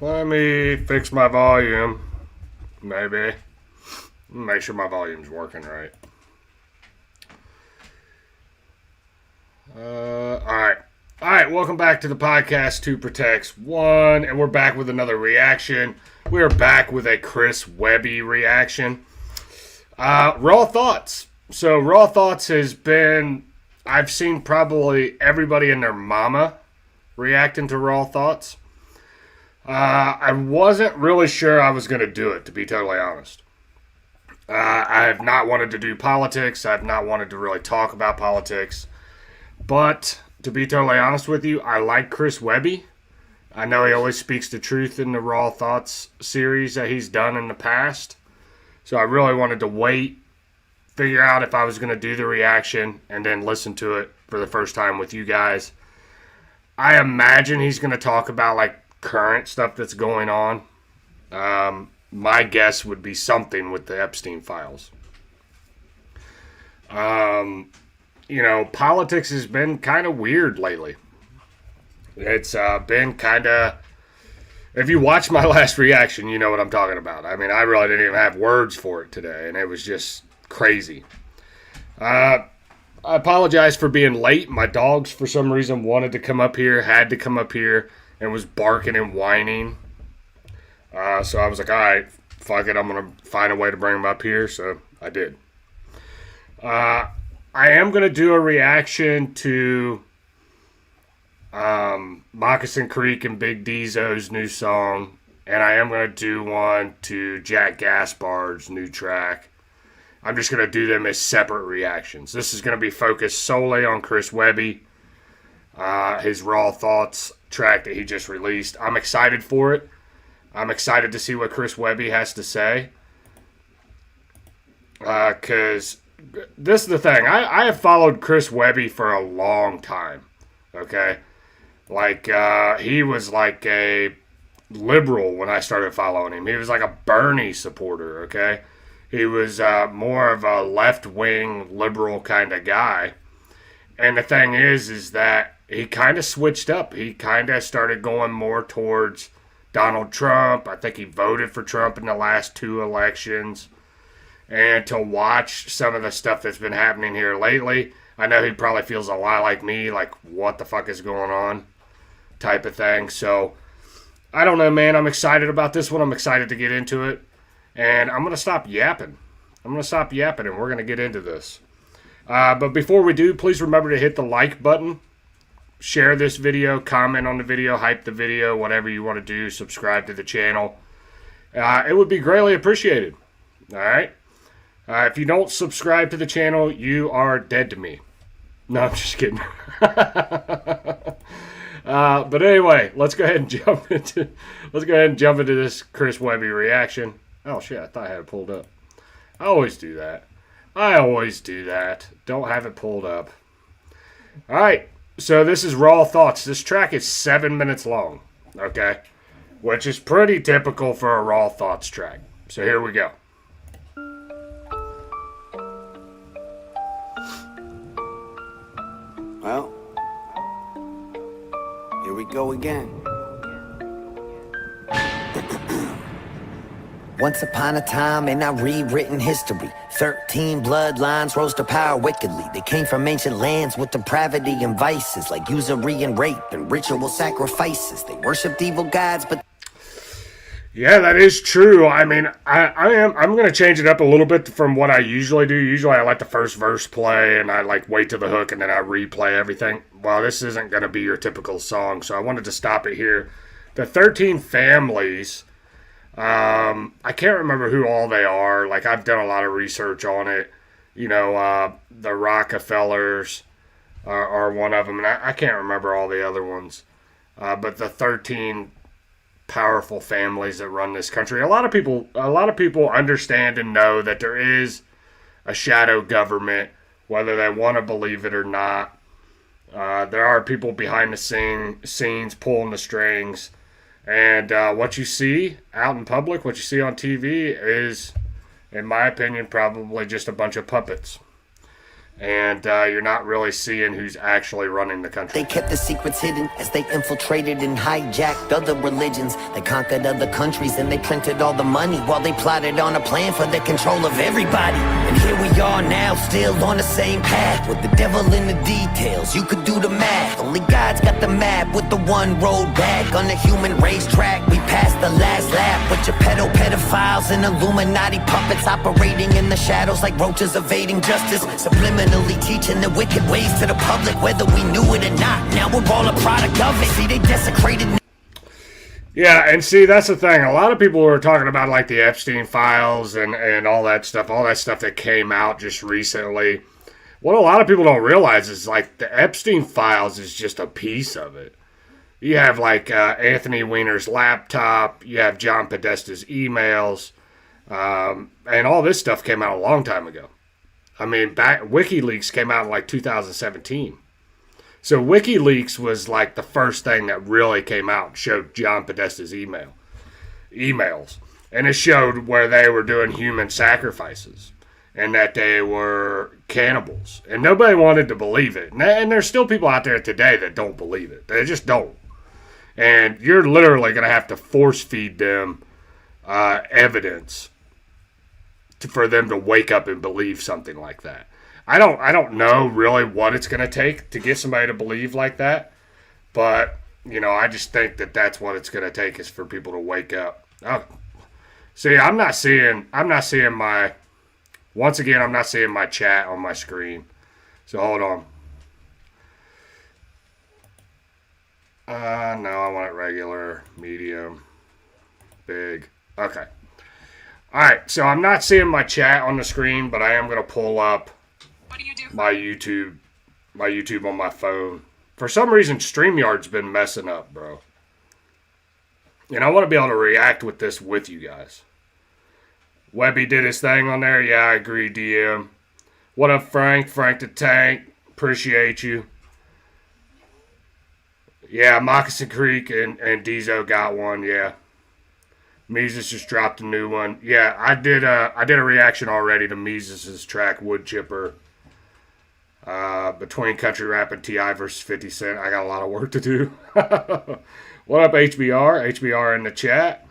Let me fix my volume. Maybe. Make sure my volume's working right. Alright. Alright, welcome back to the podcast 2 Protects 1. And we're back with another reaction. We are back with a Chris Webby reaction. Raw Thoughts. So Raw Thoughts has been... I've seen probably everybody and their mama reacting to Raw Thoughts. I wasn't really sure I was going to do it, to be totally honest. I have not wanted to do politics. I've not wanted to really talk about politics. But, to be totally honest with you, I like Chris Webby. I know he always speaks the truth in the Raw Thoughts series that he's done in the past. So I really wanted to wait, figure out if I was going to do the reaction, and then listen to it for the first time with you guys. I imagine he's going to talk about, like, current stuff that's going on. My guess would be something with the Epstein files. Politics has been kind of weird lately. It's been kind of... If you watch my last reaction, you know what I'm talking about. I mean, I really didn't even have words for it today, and it was just crazy. I apologize for being late. My dogs, for some reason, wanted to come up here, had to come up here, and was barking and whining. So I was like, all right, fuck it, I'm going to find a way to bring them up here, so I did. I am going to do a reaction to Moccasin Creek and Big Dizzo's new song, and I am going to do one to Jack Gaspard's new track. I'm just going to do them as separate reactions. This is going to be focused solely on Chris Webby, his Raw Thoughts track that he just released. I'm excited for it. I'm excited to see what Chris Webby has to say. Because this is the thing. I have followed Chris Webby for a long time. Okay? Like, he was like a liberal when I started following him. He was like a Bernie supporter, okay? He was more of a left-wing liberal kind of guy. And the thing is that he kind of switched up. He kind of started going more towards Donald Trump. I think he voted for Trump in the last 2 elections. And to watch some of the stuff that's been happening here lately, I know he probably feels a lot like me, like, what the fuck is going on type of thing. So, I don't know, man. I'm excited about this one. I'm excited to get into it. And I'm going to stop yapping. And we're going to get into this. But before we do, please remember to hit the like button. Share this video, comment on the video, hype the video, whatever you want to do. Subscribe to the channel. It would be greatly appreciated. All right? If you don't subscribe to the channel, you are dead to me. No, I'm just kidding. But anyway, let's go ahead and jump into this Chris Webby reaction. Oh shit, I thought I had it pulled up. I always do that. Don't have it pulled up. All right. So this is Raw Thoughts. This track is 7 minutes long, okay? Which is pretty typical for a Raw Thoughts track. So here we go. Well, here we go again. Once upon a time in our rewritten history, 13 bloodlines rose to power wickedly. They came from ancient lands with depravity and vices, like usury and rape and ritual sacrifices. They worshipped evil gods, but... Yeah, that is true. I mean, I'm going to change it up a little bit from what I usually do. Usually I let the first verse play and I like wait to the hook and then I replay everything. Well, this isn't going to be your typical song, so I wanted to stop it here. The 13 families... I can't remember who all they are. Like, I've done a lot of research on it. You know, the Rockefellers are one of them, and I can't remember all the other ones. But the 13 powerful families that run this country. A lot of people understand and know that there is a shadow government, whether they want to believe it or not. There are people behind the scenes pulling the strings. And what you see out in public, what you see on TV is, in my opinion, probably just a bunch of puppets. and you're not really seeing who's actually running the country. They kept the secrets hidden as they infiltrated and hijacked other religions. They conquered other countries and they printed all the money while they plotted on a plan for the control of everybody. And here we are now, still on the same path, with the devil in the details. You could do the math. Only God's got the map with the one road back. On the human racetrack, we passed the last lap. With your pedophiles and Illuminati puppets operating in the shadows like roaches evading justice. Subliminally teaching the wicked ways to the public, whether we knew it or not. Now we're all a product of it. See, they desecrated. Yeah, and see, that's the thing. A lot of people were talking about, like, the Epstein files and all that stuff that came out just recently. What a lot of people don't realize is, like, the Epstein files is just a piece of it. You have, like, Anthony Weiner's laptop. You have John Podesta's emails. And all this stuff came out a long time ago. I mean, WikiLeaks came out in, like, 2017. So WikiLeaks was, like, the first thing that really came out and showed John Podesta's emails. And it showed where they were doing human sacrifices and that they were cannibals. And nobody wanted to believe it. And there's still people out there today that don't believe it. They just don't. And you're literally going to have to force feed them evidence for them to wake up and believe something like that. I don't know really what it's going to take to get somebody to believe like that. But, you know, I just think that that's what it's going to take, is for people to wake up. Oh, see, I'm not seeing my, once again, I'm not seeing my chat on my screen. So hold on. No, I want it regular, medium, big. Okay. All right, so I'm not seeing my chat on the screen, but I am going to pull up my YouTube on my phone. For some reason, StreamYard's been messing up, bro. And I want to be able to react with this with you guys. Webby did his thing on there. Yeah, I agree, DM. What up, Frank? Frank the Tank. Appreciate you. Yeah, Moccasin Creek and Deezo got one, yeah. Mises just dropped a new one. Yeah, I did a reaction already to Mises' track Wood Chipper. Between Country Rap and T.I. versus 50 Cent. I got a lot of work to do. What up, HBR? HBR in the chat.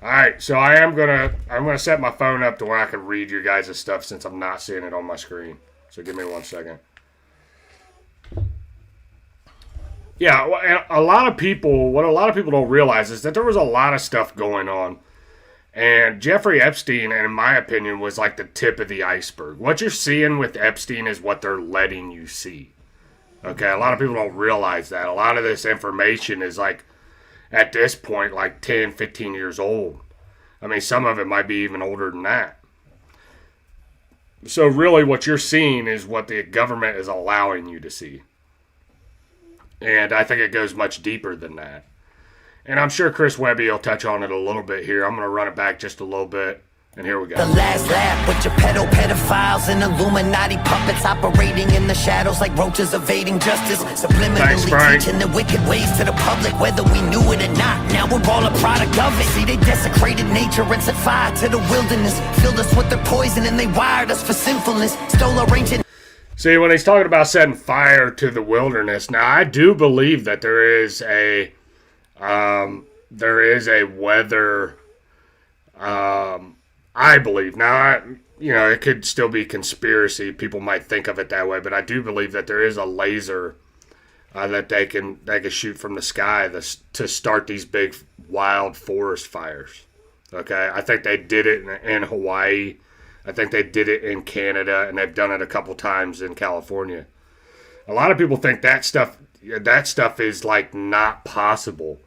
Alright, so I'm gonna set my phone up to where I can read your guys' stuff, since I'm not seeing it on my screen. So give me 1 second. Yeah, and what a lot of people don't realize is that there was a lot of stuff going on. And Jeffrey Epstein, in my opinion, was like the tip of the iceberg. What you're seeing with Epstein is what they're letting you see. Okay, a lot of people don't realize that. A lot of this information is, like, at this point, like 10, 15 years old. I mean, some of it might be even older than that. So really what you're seeing is what the government is allowing you to see. And I think it goes much deeper than that. And I'm sure Chris Webby will touch on it a little bit here. I'm going to run it back just a little bit. And here we go. The last lap with your pedophiles and Illuminati puppets operating in the shadows like roaches evading justice. Subliminally teaching the wicked ways to the public, whether we knew it or not. Now we're all a product of it. See, they desecrated nature and set fire to the wilderness. Filled us with their poison and they wired us for sinfulness. Stole our ancient... See, when he's talking about setting fire to the wilderness, now I do believe that there is a weather, I believe. Now, it could still be conspiracy. People might think of it that way, but I do believe that there is a laser that they can shoot from the sky to start these big wild forest fires. Okay, I think they did it in Hawaii. I think they did it in Canada, and they've done it a couple times in California. A lot of people think that stuff is like not possible.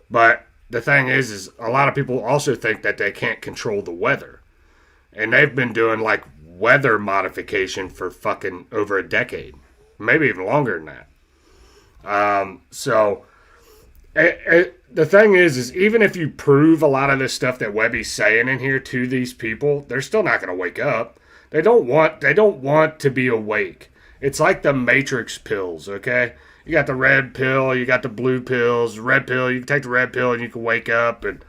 But the thing is a lot of people also think that they can't control the weather. And they've been doing like weather modification for fucking over a decade. Maybe even longer than that. The thing is even if you prove a lot of this stuff that Webby's saying in here to these people, they're still not going to wake up. They don't want to be awake. It's like the Matrix pills, okay? You got the red pill, you got the blue pills. Red pill, you can take the red pill and you can wake up and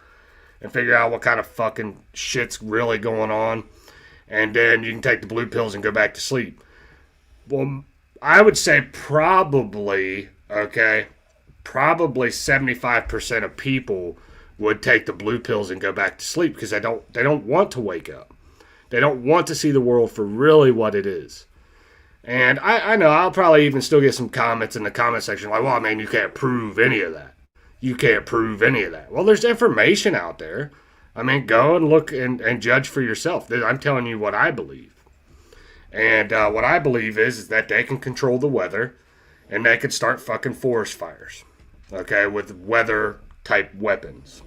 figure out what kind of fucking shit's really going on. and then you can take the blue pills and go back to sleep. Well, I would say probably 75% of people would take the blue pills and go back to sleep because they don't want to wake up. They don't want to see the world for really what it is. And I know I'll probably even still get some comments in the comment section like, well, man, you can't prove any of that. You can't prove any of that. Well, there's information out there. I mean, go and look and judge for yourself. I'm telling you what I believe. And what I believe is that they can control the weather and they could start fucking forest fires, okay, with weather-type weapons.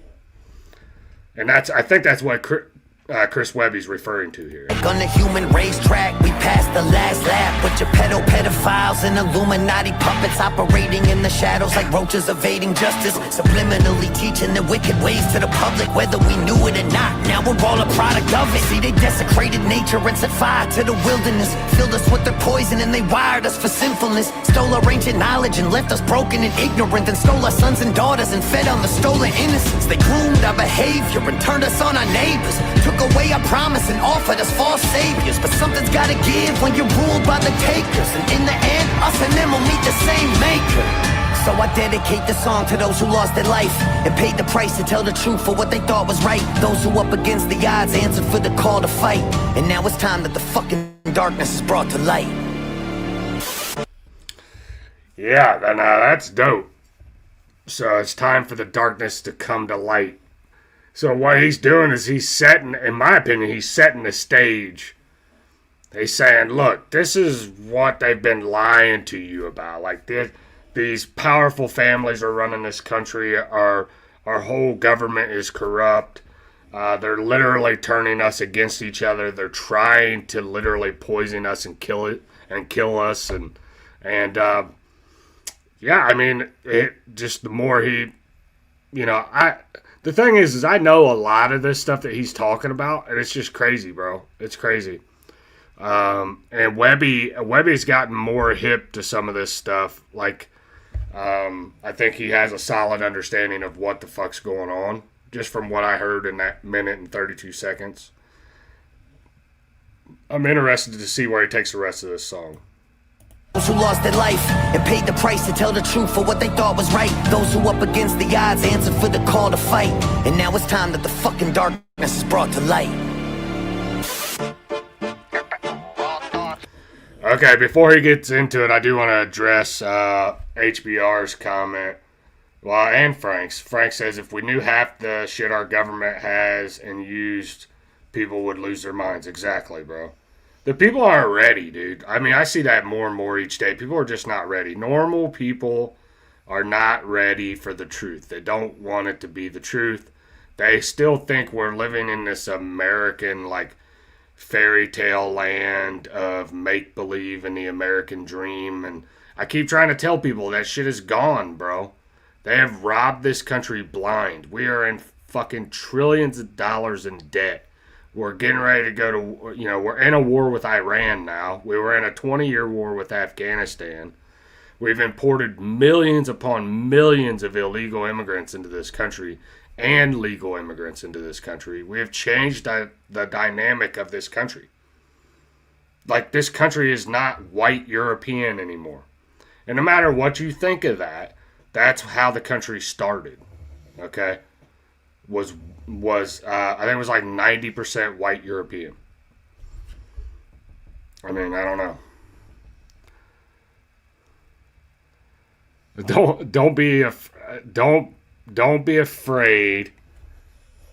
And I think that's what Chris Webby's referring to here. On the human racetrack, we passed the last lap with your pedophiles and Illuminati puppets operating in the shadows like roaches evading justice, subliminally teaching the wicked ways to the public, whether we knew it or not. Now we're all a product of it. See, they desecrated nature and set fire to the wilderness, filled us with their poison and they wired us for sinfulness, stole our ancient knowledge and left us broken and ignorant, then stole our sons and daughters and fed on the stolen innocence. They groomed our behavior and turned us on our neighbors, took away our promise and offered us false saviors. But something's gotta give when you're ruled by the takers, and in the end, us and them will meet the same maker. So I dedicate this song to those who lost their life and paid the price to tell the truth for what they thought was right. Those who up against the odds answered for the call to fight, and now it's time that the fucking darkness is brought to light. Yeah, that's dope. So it's time for the darkness to come to light. So what he's doing is he's setting the stage. He's saying, look, this is what they've been lying to you about. Like, these powerful families are running this country. Our whole government is corrupt. They're literally turning us against each other. They're trying to literally poison us and kill us. Yeah, I mean, the more he, the thing is I know a lot of this stuff that he's talking about, and it's just crazy, bro. It's crazy. And Webby's gotten more hip to some of this stuff. Like, I think he has a solid understanding of what the fuck's going on, just from what I heard in that minute and 32 seconds. I'm interested to see where he takes the rest of this song. Those who lost their life and paid the price to tell the truth for what they thought was right. Those who up against the odds answered for the call to fight. And now it's time that the fucking darkness is brought to light. Okay, before he gets into it, I do want to address HBR's comment. Well, and Frank's. Frank says, if we knew half the shit our government has and used, people would lose their minds. Exactly, bro. The people aren't ready, dude. I mean, I see that more and more each day. People are just not ready. Normal people are not ready for the truth. They don't want it to be the truth. They still think we're living in this American, like, fairy tale land of make-believe and the American dream. And I keep trying to tell people that shit is gone, bro. They have robbed this country blind. We are in fucking trillions of dollars in debt. We're getting ready to go to, we're in a war with Iran now. We were in a 20-year war with Afghanistan. We've imported millions upon millions of illegal immigrants into this country and legal immigrants into this country. We have changed the dynamic of this country. Like, this country is not white European anymore. And no matter what you think of that, that's how the country started, okay? Was I think it was like 90% white European. I mean, I don't know. Don't be afraid.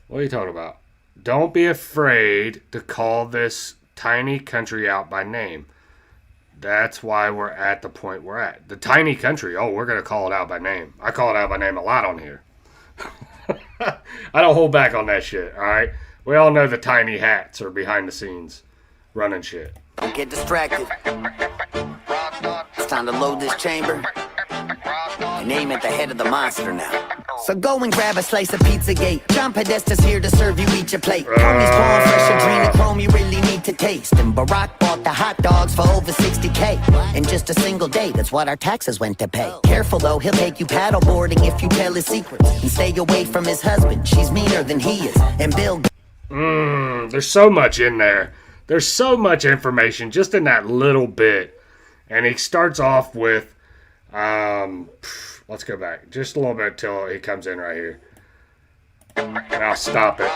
What are you talking about? Don't be afraid to call this tiny country out by name. That's why we're at the point we're at. The tiny country, we're going to call it out by name. I call it out by name a lot on here. I don't hold back on that shit, alright? We all know the tiny hats are behind the scenes running shit. Don't get distracted. It's time to load this chamber and aim at the head of the monster now. So go and grab a slice of Pizzagate. John Podesta's here to serve you, eat your plate. Tony's corn, fresh adrenochrome you really need to taste. And Barack bought the hot dogs for over 60K in just a single day. That's what our taxes went to pay. Careful though, he'll take you paddleboarding if you tell his secrets. And stay away from his husband, she's meaner than he is. And Bill... There's so much in there. there's so much information just in that little bit. And he starts off with, let's go back just a little bit till he comes in right here. And I'll stop it.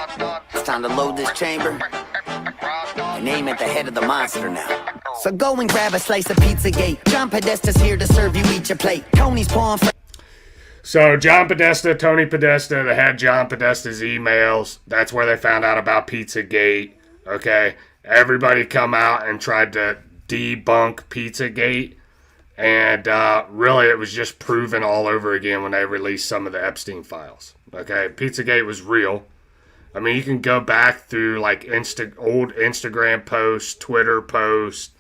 It's time to load this chamber and aim at the head of the monster now. So go and grab a slice of Pizzagate. John Podesta's here to serve you, eat your plate. Tony's pouring for... So John Podesta, Tony Podesta, they had John Podesta's emails. That's where they found out about Pizzagate. Okay, everybody come out and tried to debunk Pizzagate. And really, it was just proven all over again when they released some of the Epstein files. Okay, Pizzagate was real. I mean, you can go back through like old Instagram posts, Twitter posts,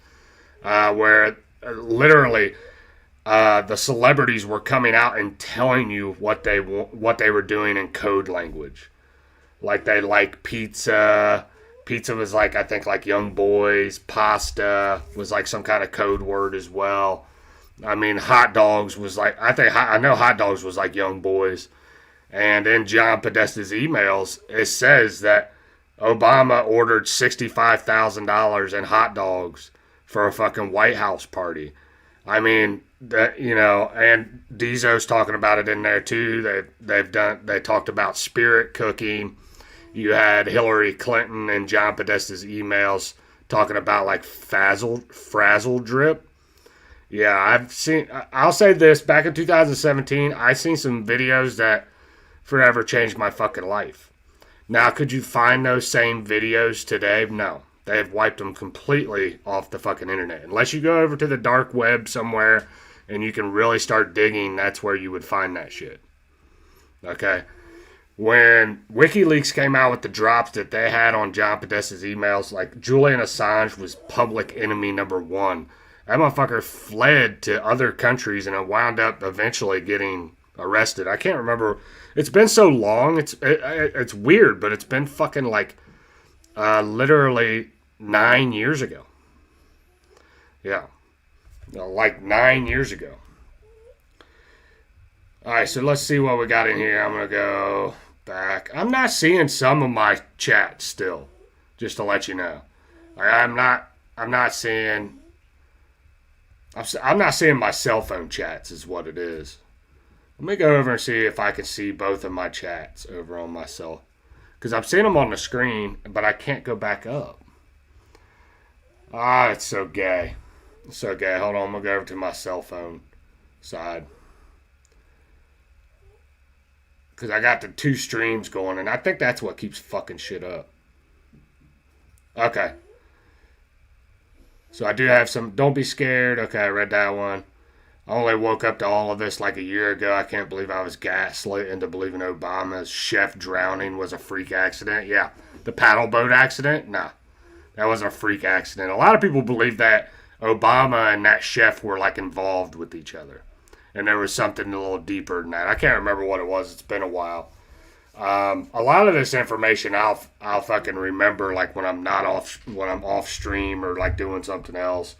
where literally the celebrities were coming out and telling you what they were doing in code language. Like they like pizza. Pizza was like, I think, like young boys. Pasta was like some kind of code word as well. I mean, hot dogs was like, I know hot dogs was like young boys. And in John Podesta's emails, it says that Obama ordered $65,000 in hot dogs for a fucking White House party. I mean, that, you know, and Dezo's talking about it in there too. They talked about spirit cooking. You had Hillary Clinton and John Podesta's emails talking about like frazzle drip. Yeah, I'll say this, back in 2017, I seen some videos that forever changed my fucking life. Now, could you find those same videos today? No. They have wiped them completely off the fucking internet. Unless you go over to the dark web somewhere and you can really start digging, that's where you would find that shit. Okay? When WikiLeaks came out with the drops that they had on John Podesta's emails, like Julian Assange was public enemy number one. That motherfucker fled to other countries and it wound up eventually getting arrested. I can't remember. It's been so long. It's weird, but it's been fucking like literally 9 years ago. Yeah. Like 9 years ago. Alright, so let's see what we got in here. I'm going to go back. I'm not seeing some of my chat still, just to let you know. I'm not seeing my cell phone chats is what it is. Let me go over and see if I can see both of my chats over on my cell. Because I'm seeing them on the screen, but I can't go back up. Ah, it's so gay. It's so gay. Hold on, I'm going to go over to my cell phone side. Because I got the two streams going, and I think that's what keeps fucking shit up. Okay. So I do have some, don't be scared. Okay, I read that one. I only woke up to all of this like a year ago. I can't believe I was gaslit into believing Obama's chef drowning was a freak accident. Yeah. The paddle boat accident? Nah. That wasn't a freak accident. A lot of people believe that Obama and that chef were like involved with each other. And there was something a little deeper than that. I can't remember what it was. It's been a while. A lot of this information I'll fucking remember like when I'm off stream or like doing something else.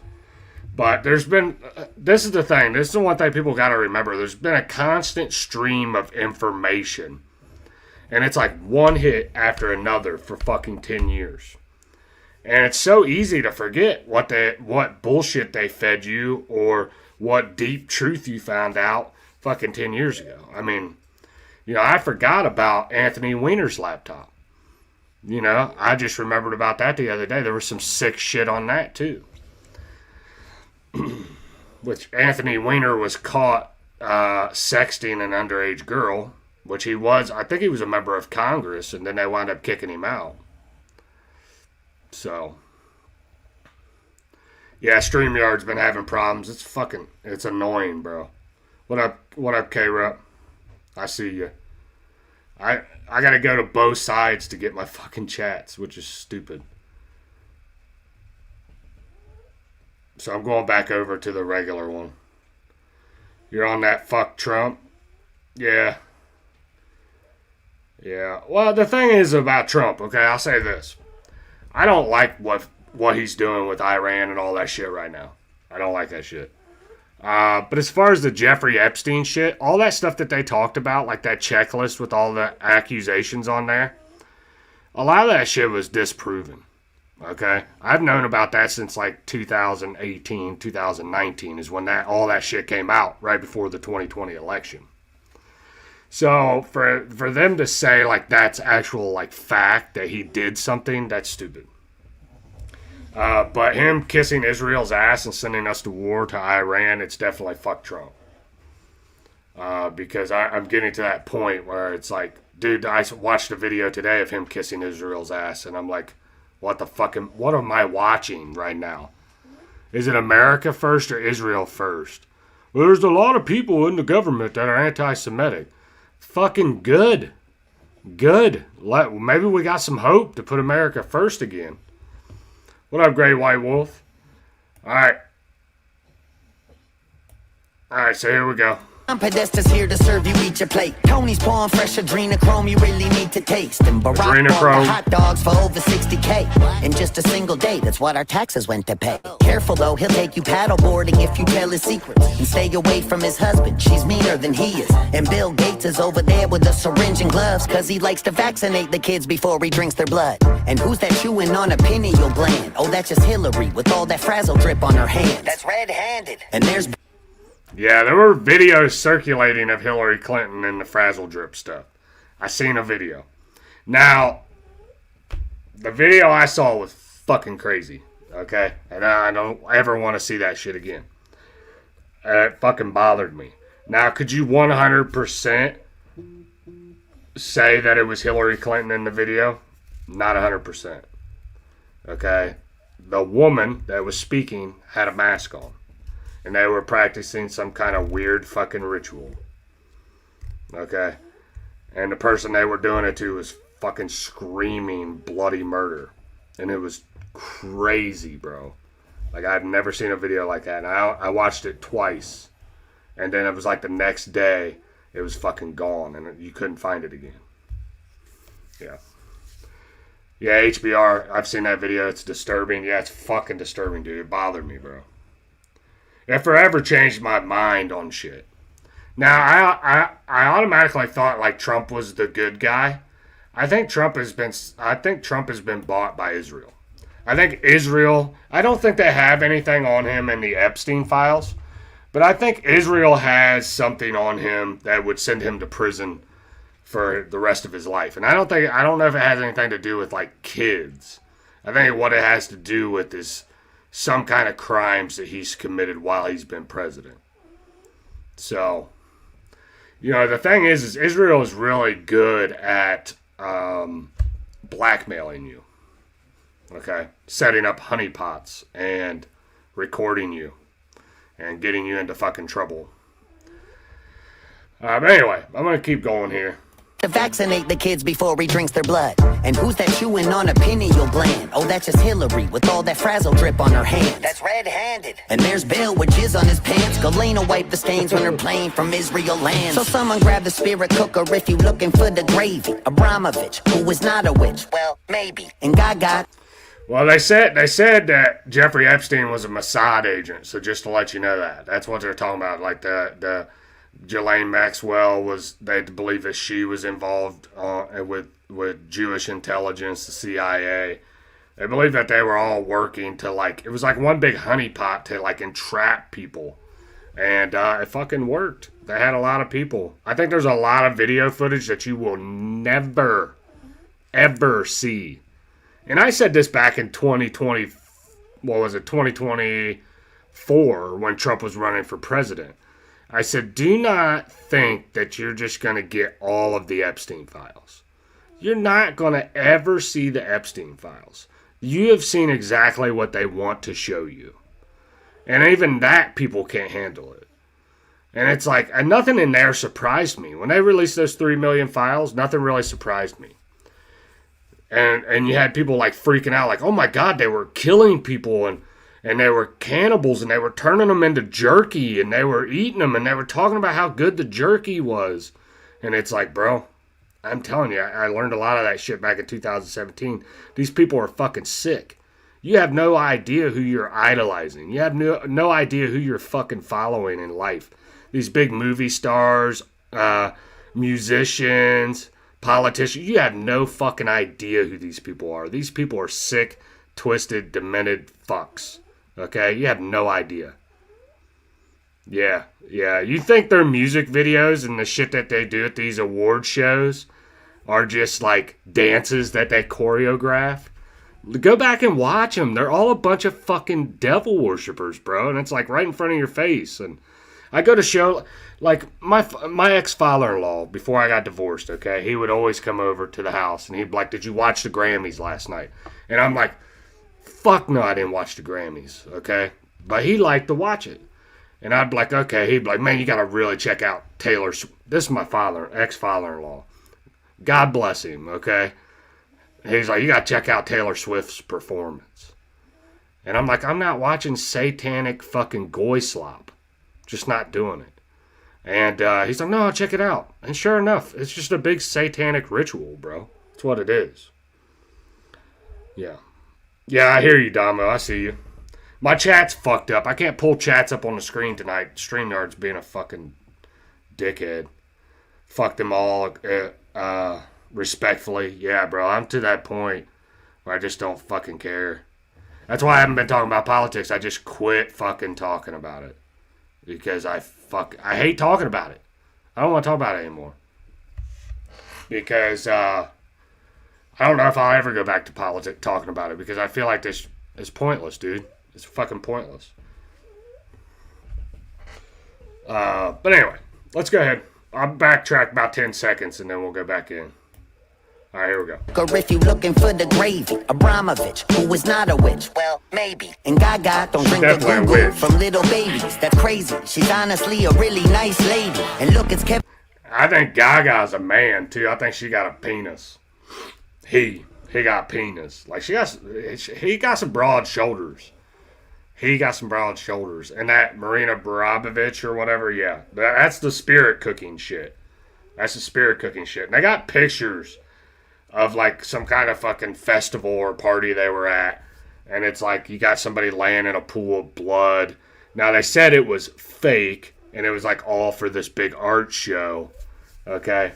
But there's been, this is the thing. This is the one thing people got to remember. There's been a constant stream of information. And it's like one hit after another for fucking 10 years. And it's so easy to forget what bullshit they fed you or what deep truth you found out fucking 10 years ago. I mean, you know, I forgot about Anthony Weiner's laptop. You know, I just remembered about that the other day. There was some sick shit on that too. Which Anthony Weiner was caught sexting an underage girl, which he was, I think he was a member of Congress, and then they wound up kicking him out. So, yeah, StreamYard's been having problems. It's annoying, bro. What up, K-Rup? I see you. I gotta go to both sides to get my fucking chats, which is stupid. So I'm going back over to the regular one. You're on that fuck Trump? Yeah. Yeah. Well, the thing is about Trump, okay, I'll say this. I don't like what he's doing with Iran and all that shit right now. I don't like that shit. But as far as the Jeffrey Epstein shit, all that stuff that they talked about, like that checklist with all the accusations on there, a lot of that shit was disproven. Okay, I've known about that since like 2018, 2019 is when all that shit came out right before the 2020 election. So for them to say like that's actual like fact that he did something, that's stupid. But him kissing Israel's ass and sending us to war to Iran, it's definitely fuck Trump. Because I'm getting to that point where it's like, dude, I watched a video today of him kissing Israel's ass, and I'm like, what am I watching right now? Is it America first or Israel first? Well, there's a lot of people in the government that are anti-Semitic. Fucking good. Good. Maybe we got some hope to put America first again. What up, Great White Wolf? Alright, so here we go. Podesta's here to serve you, eat your plate. Tony's pouring fresh adrenochrome, you really need to taste. And Barack bought the hot dogs for over 60K in just a single day, that's what our taxes went to pay. Careful though, he'll take you paddleboarding if you tell his secrets. And stay away from his husband, she's meaner than he is. And Bill Gates is over there with a syringe and gloves, cause he likes to vaccinate the kids before he drinks their blood. And who's that chewing on a pineal gland? Oh, that's just Hillary with all that frazzle drip on her hands. That's red-handed. And there's... Yeah, there were videos circulating of Hillary Clinton and the frazzle drip stuff. I seen a video. Now, the video I saw was fucking crazy, okay? And I don't ever want to see that shit again. It fucking bothered me. Now, could you 100% say that it was Hillary Clinton in the video? Not 100%. Okay? The woman that was speaking had a mask on. And they were practicing some kind of weird fucking ritual. Okay? And the person they were doing it to was fucking screaming bloody murder. And it was crazy, bro. Like, I've never seen a video like that. And I watched it twice. And then it was like the next day, it was fucking gone. And you couldn't find it again. Yeah. Yeah, HBR, I've seen that video. It's disturbing. Yeah, it's fucking disturbing, dude. It bothered me, bro. It forever changed my mind on shit. Now, I automatically thought like Trump was the good guy. I think Trump has been bought by Israel. I think Israel, I don't think they have anything on him in the Epstein files, but I think Israel has something on him that would send him to prison for the rest of his life. And I don't know if it has anything to do with like kids. I think what it has to do with is some kind of crimes that he's committed while he's been president. So, you know, the thing is Israel is really good at blackmailing you. Okay? Setting up honeypots and recording you and getting you into fucking trouble. But anyway, I'm going to keep going here. To vaccinate the kids before he drinks their blood. And who's that chewing on a pineal gland? Oh, that's just Hillary with all that frazzle drip on her hands. That's red-handed. And there's Bill with jizz on his pants. Galena wiped the stains when her plane from Israel lands. So someone grab the spirit cooker if you looking for the gravy. Abramovich, who was not a witch. Well, maybe. And Gaga. Well, they said that Jeffrey Epstein was a Mossad agent. So just to let you know that. That's what they're talking about. Like the Ghislaine Maxwell they believe that she was involved with Jewish intelligence, the CIA. They believe that they were all working to it was like one big honeypot to entrap people. And it fucking worked. They had a lot of people. I think there's a lot of video footage that you will never, ever see. And I said this back in 2024 when Trump was running for president. I said, do not think that you're just going to get all of the Epstein files. You're not going to ever see the Epstein files. You have seen exactly what they want to show you. And even that, people can't handle it. And it's like, and nothing in there surprised me. When they released those 3 million files, nothing really surprised me. And you had people freaking out, like, oh my God, they were killing people and they were cannibals, and they were turning them into jerky, and they were eating them, and they were talking about how good the jerky was. And it's like, bro, I'm telling you, I learned a lot of that shit back in 2017. These people are fucking sick. You have no idea who you're idolizing. You have no idea who you're fucking following in life. These big movie stars, musicians, politicians, you have no fucking idea who these people are. These people are sick, twisted, demented fucks. Okay? You have no idea. Yeah. You think their music videos and the shit that they do at these award shows are just like dances that they choreograph? Go back and watch them. They're all a bunch of fucking devil worshippers, bro. And it's like right in front of your face. And I go to show, like my ex-father-in-law, before I got divorced, okay, he would always come over to the house and he'd be like, did you watch the Grammys last night? And I'm like, fuck no, I didn't watch the Grammys, okay? But he liked to watch it. And I'd be like, okay. He'd be like, man, you got to really check out Taylor Swift. This is my ex-father-in-law. God bless him, okay? He's like, you got to check out Taylor Swift's performance. And I'm like, I'm not watching satanic fucking goy slop. Just not doing it. And he's like, no, check it out. And sure enough, it's just a big satanic ritual, bro. That's what it is. Yeah. Yeah, I hear you, Damo. I see you. My chat's fucked up. I can't pull chats up on the screen tonight. StreamYard's being a fucking dickhead. Fuck them all. Respectfully. Yeah, bro. I'm to that point where I just don't fucking care. That's why I haven't been talking about politics. I just quit fucking talking about it. Because I hate talking about it. I don't want to talk about it anymore. Because I don't know if I'll ever go back to politics talking about it. Because I feel like this is pointless, dude. It's fucking pointless. But anyway, let's go ahead. I'll backtrack about 10 seconds and then we'll go back in. All right, here we go. Or if you looking for the gravy, Abramovich, who was not a witch, well, maybe. And Gaga don't drink the goo from little babies. That's crazy. She's honestly a really nice lady. And look, it's kept. I think Gaga's a man too. I think she got a penis. He got penis. Like he got some broad shoulders. He got some broad shoulders. And that Marina Abramovich or whatever, yeah. That's the spirit cooking shit. That's the spirit cooking shit. And they got pictures of like some kind of fucking festival or party they were at. And it's like you got somebody laying in a pool of blood. Now they said it was fake. And it was like all for this big art show. Okay.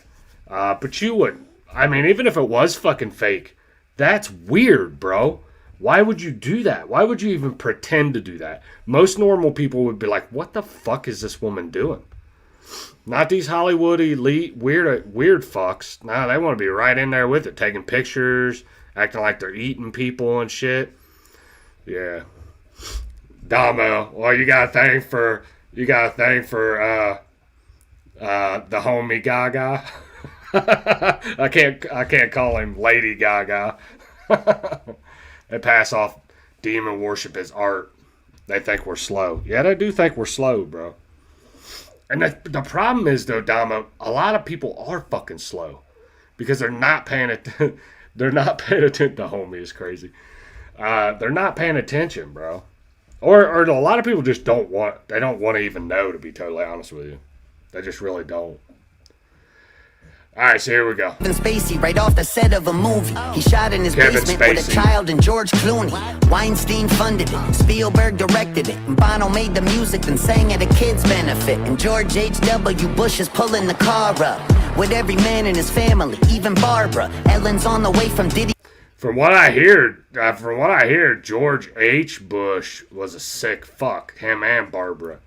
But you wouldn't. I mean, even if it was fucking fake, that's weird, bro. Why would you do that? Why would you even pretend to do that? Most normal people would be like, what the fuck is this woman doing? Not these Hollywood elite weird fucks. Nah, they want to be right in there with it, taking pictures, acting like they're eating people and shit. Yeah. Damo, well, you got a thing for the homie Gaga. I can't call him Lady Gaga. They pass off demon worship as art. They think we're slow. Yeah, they do think we're slow, bro. And the problem is, though, Damo, a lot of people are fucking slow because they're not paying attention. They're not paying attention. The homie is crazy. They're not paying attention, bro. Or a lot of people just don't want. They don't want to even know. To be totally honest with you, they just really don't. All right, so here we go. Kevin Spacey right off the set of a movie. He shot in his basement with a child and George Clooney. Weinstein funded it. Spielberg directed it. And Bono made the music then sang at a kid's benefit. And George H.W. Bush is pulling the car up with every man in his family, even Barbara. Ellen's on the way from Diddy. From what I hear, George H. Bush was a sick fuck. Him and Barbara.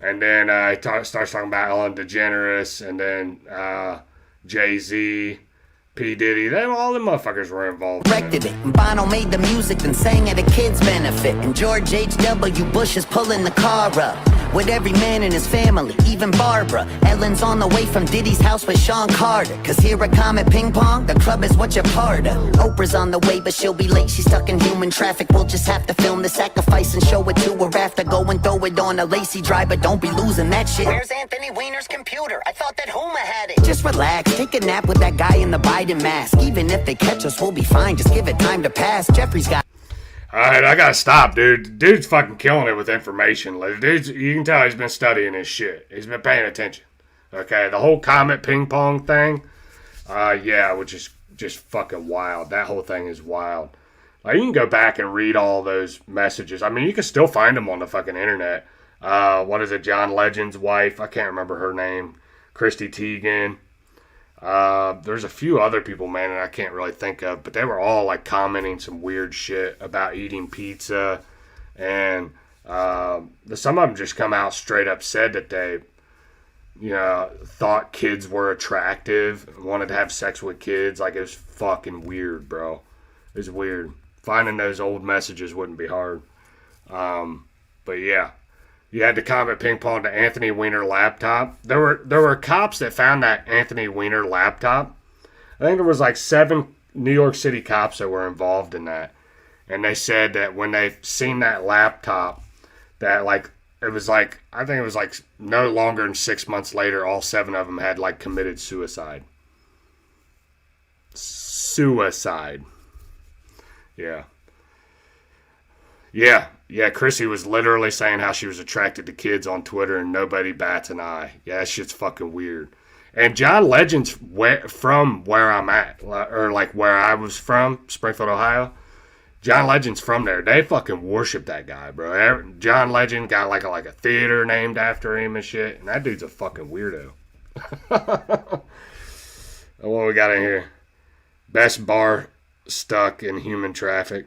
And then he starts talking about Ellen DeGeneres, and then Jay-Z, P. Diddy, all them motherfuckers were involved. Directed it, and Bono made the music then sang at a kid's benefit. And George H.W. Bush is pulling the car up with every man in his family, even Barbara. Ellen's on the way from Diddy's house with Sean Carter. Cause here at Comet Ping Pong, the club is what you're part of. Oprah's on the way, but she'll be late. She's stuck in human traffic. We'll just have to film the sacrifice and show it to her after. Go and throw it on a lacy driver. Don't be losing that shit. Where's Anthony Weiner's computer? I thought that Huma had it. Just relax, take a nap with that guy in the Biden mask. Even if they catch us, we'll be fine. Just give it time to pass. Jeffrey's got. Alright, I gotta stop, dude. Dude's fucking killing it with information. Like, you can tell he's been studying his shit. He's been paying attention. Okay, the whole Comet Ping Pong thing, yeah, which is just fucking wild. That whole thing is wild. Like, you can go back and read all those messages. I mean, you can still find them on the fucking internet. What is it, John Legend's wife? I can't remember her name. Christy Teigen. There's a few other people, man, that I can't really think of, but they were all like commenting some weird shit about eating pizza, and some of them just come out straight up said that they, thought kids were attractive, wanted to have sex with kids. Like, it was fucking weird, bro. It was weird. Finding those old messages wouldn't be hard. But yeah, you had to comment ping pong to Anthony Weiner laptop. There were cops that found that Anthony Weiner laptop. I think there was like 7 New York City cops that were involved in that, and they said that when they seen that laptop, that like it was like, I think it was like no longer than 6 months later, all 7 of them had like committed suicide. Suicide. Yeah. Yeah, Chrissy was literally saying how she was attracted to kids on Twitter and nobody bats an eye. Yeah, that shit's fucking weird. And John Legend's from where I'm at, or like where I was from, Springfield, Ohio. John Legend's from there. They fucking worship that guy, bro. John Legend got like a theater named after him and shit, and that dude's a fucking weirdo. What we got in here? Best bar stuck in human traffic.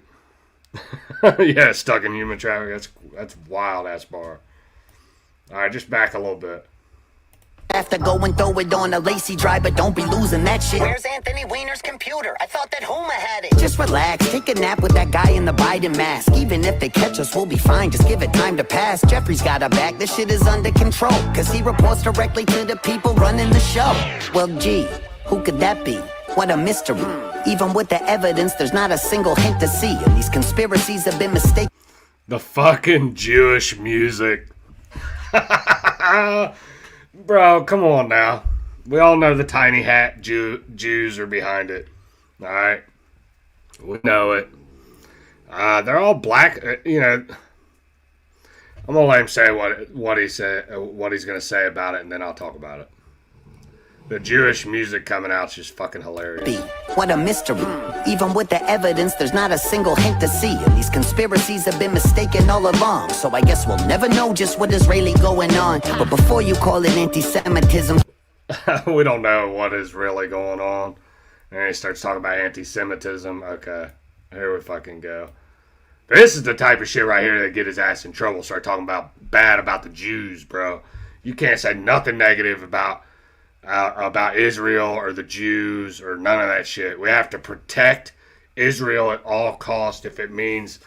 Yeah, stuck in human traffic. That's wild ass bar. All right, just back a little bit. After going throw it on a lacy dry, but don't be losing that shit. Where's Anthony Weiner's computer? I thought that Homer had it. Just relax, take a nap with that guy in the Biden mask. Even if they catch us, we'll be fine. Just give it time to pass. Jeffrey's got our back. This shit is under control, cause he reports directly to the people running the show. Well, gee, who could that be? What a mystery. Even with the evidence, there's not a single hint to see. And these conspiracies have been mistaken. The fucking Jewish music. Bro, come on now. We all know the tiny hat Jews are behind it. Alright? We know it. They're all black. I'm going to let him say what he said, what he's going to say about it, and then I'll talk about it. The Jewish music coming out is just fucking hilarious. What a mystery. Even with the evidence, there's not a single hint to see. And these conspiracies have been mistaken all along. So I guess we'll never know just what is really going on. But before you call it anti-Semitism... We don't know what is really going on. And he starts talking about anti-Semitism. Okay, here we fucking go. This is the type of shit right here that get his ass in trouble. Start talking bad about the Jews, bro. You can't say nothing negative about Israel or the Jews or none of that shit. We have to protect Israel at all costs if it means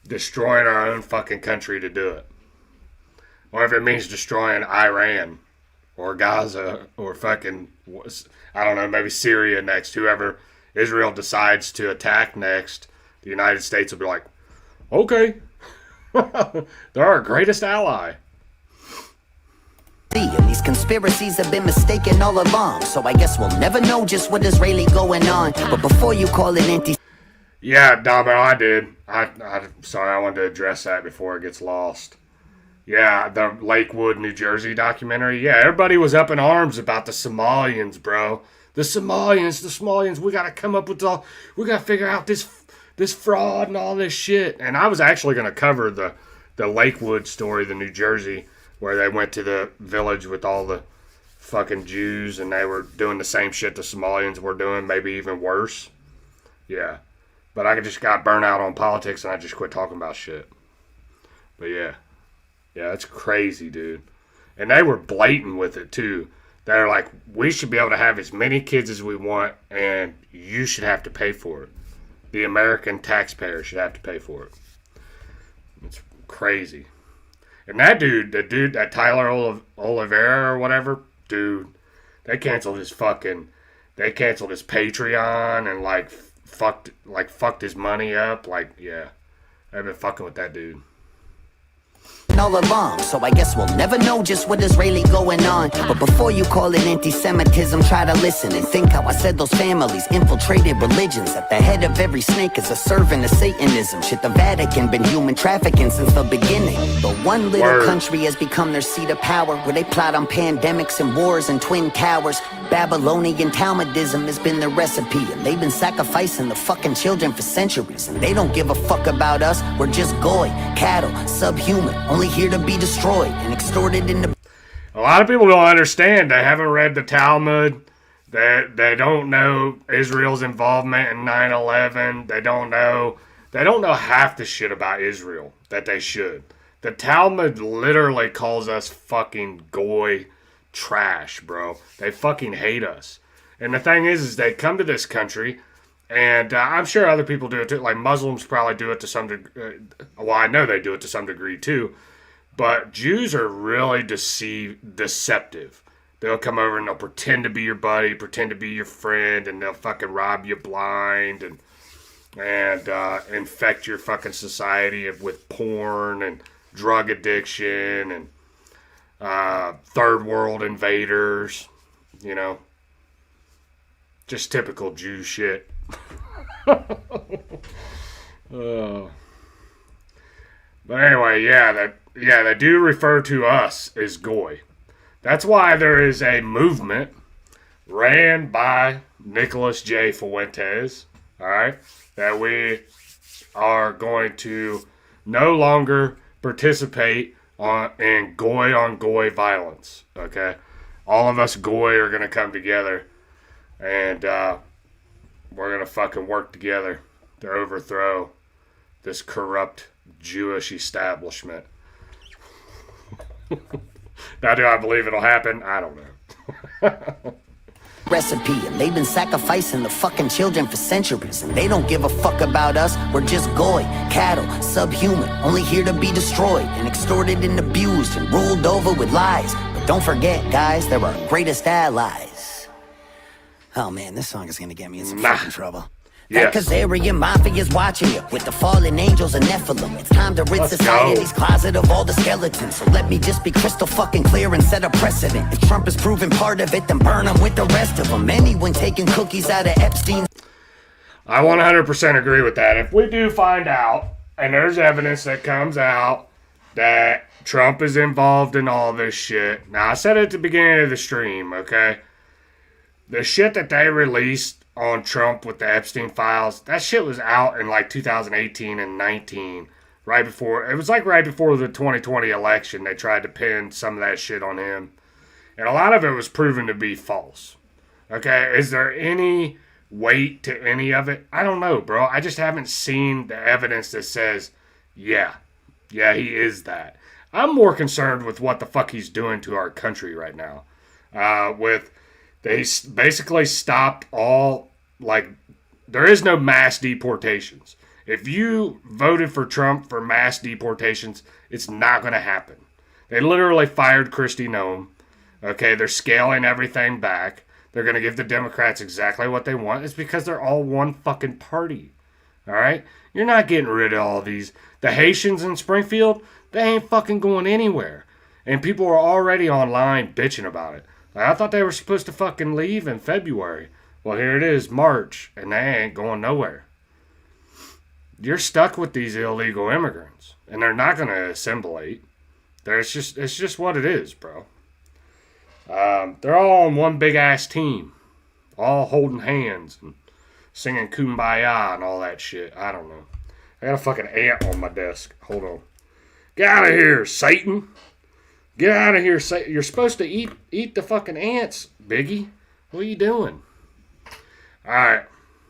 destroying our own fucking country to do it. Or if it means destroying Iran or Gaza or fucking, I don't know, maybe Syria next. Whoever Israel decides to attack next, the United States will be like, okay, they're our greatest ally. And these conspiracies have been mistaken all along. So I guess we'll never know just what is really going on. But before you call it anti... Yeah, Damo, I did. I'm sorry, I wanted to address that before it gets lost. Yeah, the Lakewood, New Jersey documentary. Yeah, everybody was up in arms about the Somalians, bro. The Somalians. We gotta come up with we gotta figure out this fraud and all this shit. And I was actually gonna cover the Lakewood story, the New Jersey, where they went to the village with all the fucking Jews and they were doing the same shit the Somalians were doing, maybe even worse. Yeah. But I just got burnt out on politics and I just quit talking about shit. But yeah. Yeah, it's crazy, dude. And they were blatant with it, too. They're like, we should be able to have as many kids as we want and you should have to pay for it. The American taxpayer should have to pay for it. It's crazy. And that dude, that Tyler Oliveira or whatever, dude, they canceled his Patreon and fucked his money up. Like, yeah, I've been fucking with that dude. All along, so I guess we'll never know just what is really going on. But before you call it anti-Semitism, try to listen and think how I said those families infiltrated religions. At the head of every snake is a servant of Satanism. Shit, the Vatican been human trafficking since the beginning. But one little country has become their seat of power, where they plot on pandemics and wars and twin towers. Babylonian Talmudism has been the recipe, and they've been sacrificing the fucking children for centuries. And they don't give a fuck about us. We're just goy, cattle, subhuman, only here to be destroyed and extorted into... A lot of people don't understand. They haven't read the Talmud. They don't know Israel's involvement in 9/11. They don't know half the shit about Israel that they should. The Talmud literally calls us fucking goy trash, bro. They fucking hate us. And the thing is they come to this country, and I'm sure other people do it too. Like Muslims probably do it to some degree. Well, I know they do it to some degree too. But Jews are really deceptive. They'll come over and they'll pretend to be your buddy, pretend to be your friend, and they'll fucking rob you blind and infect your fucking society with porn and drug addiction and third world invaders, you know. Just typical Jew shit. But anyway, they do refer to us as goy. That's why there is a movement ran by Nicholas J. Fuentes, all right, that we are going to no longer participate in goy on goy violence, okay? All of us goy are going to come together, and we're going to fucking work together to overthrow this corrupt Jewish establishment. Now, do I believe it'll happen? I don't know. Recipe, and they've been sacrificing the fucking children for centuries, and they don't give a fuck about us. We're just goy, cattle, subhuman, only here to be destroyed and extorted and abused and ruled over with lies. But don't forget, guys, they're our greatest allies. Oh man, this song is gonna get me in some fucking trouble. That Khazarian Mafia's watching you with the fallen angels and Nephilim. It's time to rid society's closet of all the skeletons. So let me just be crystal fucking clear and set a precedent. If Trump is proven part of it, then burn him with the rest of them. Anyone taking cookies out of Epstein. I 100% agree with that. If we do find out, and there's evidence that comes out that Trump is involved in all this shit. Now, I said it at the beginning of the stream, okay? The shit that they released on Trump with the Epstein files, that shit was out in like 2018 and 19, right before the 2020 election. They tried to pin some of that shit on him, and a lot of it was proven to be false. Okay, is there any weight to any of it? I don't know, bro. I just haven't seen the evidence that says, yeah, he is that. I'm more concerned with what the fuck he's doing to our country right now. They basically stopped all, like, there is no mass deportations. If you voted for Trump for mass deportations, it's not going to happen. They literally fired Kristi Noem. Okay, they're scaling everything back. They're going to give the Democrats exactly what they want. It's because they're all one fucking party. All right? You're not getting rid of all these. The Haitians in Springfield, they ain't fucking going anywhere. And people are already online bitching about it. I thought they were supposed to fucking leave in February. Well, here it is, March, and they ain't going nowhere. You're stuck with these illegal immigrants, and they're not going to assimilate. It's just what it is, bro. They're all on one big-ass team, all holding hands and singing Kumbaya and all that shit. I don't know. I got a fucking ant on my desk. Hold on. Get out of here, Satan. Get out of here. You're supposed to eat the fucking ants, Biggie. What are you doing? Alright.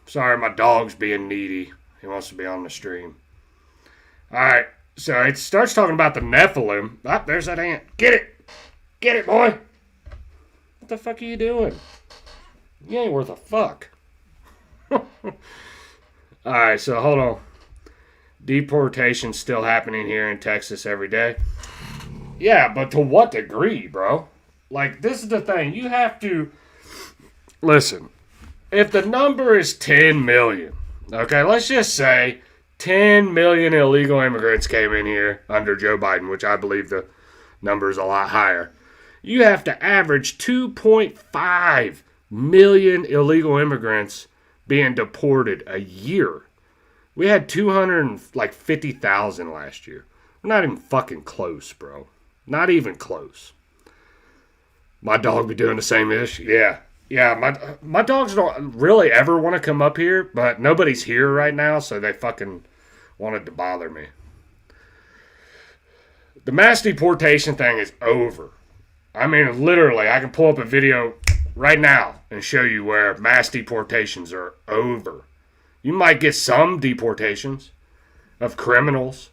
Sorry, my dog's being needy. He wants to be on the stream. Alright. So it starts talking about the Nephilim. Ah, there's that ant. Get it. Get it, boy. What the fuck are you doing? You ain't worth a fuck. Alright, so hold on. Deportation's still happening here in Texas every day. Yeah, but to what degree, bro? Like, this is the thing. You have to... Listen, if the number is 10 million, okay, let's just say 10 million illegal immigrants came in here under Joe Biden, which I believe the number is a lot higher. You have to average 2.5 million illegal immigrants being deported a year. We had 250,000 last year. We're not even fucking close, bro. Not even close. My dog be doing the same issue. Yeah. My dogs don't really ever want to come up here, but nobody's here right now, so they fucking wanted to bother me. The mass deportation thing is over. I mean, literally, I can pull up a video right now and show you where mass deportations are over. You might get some deportations of criminals,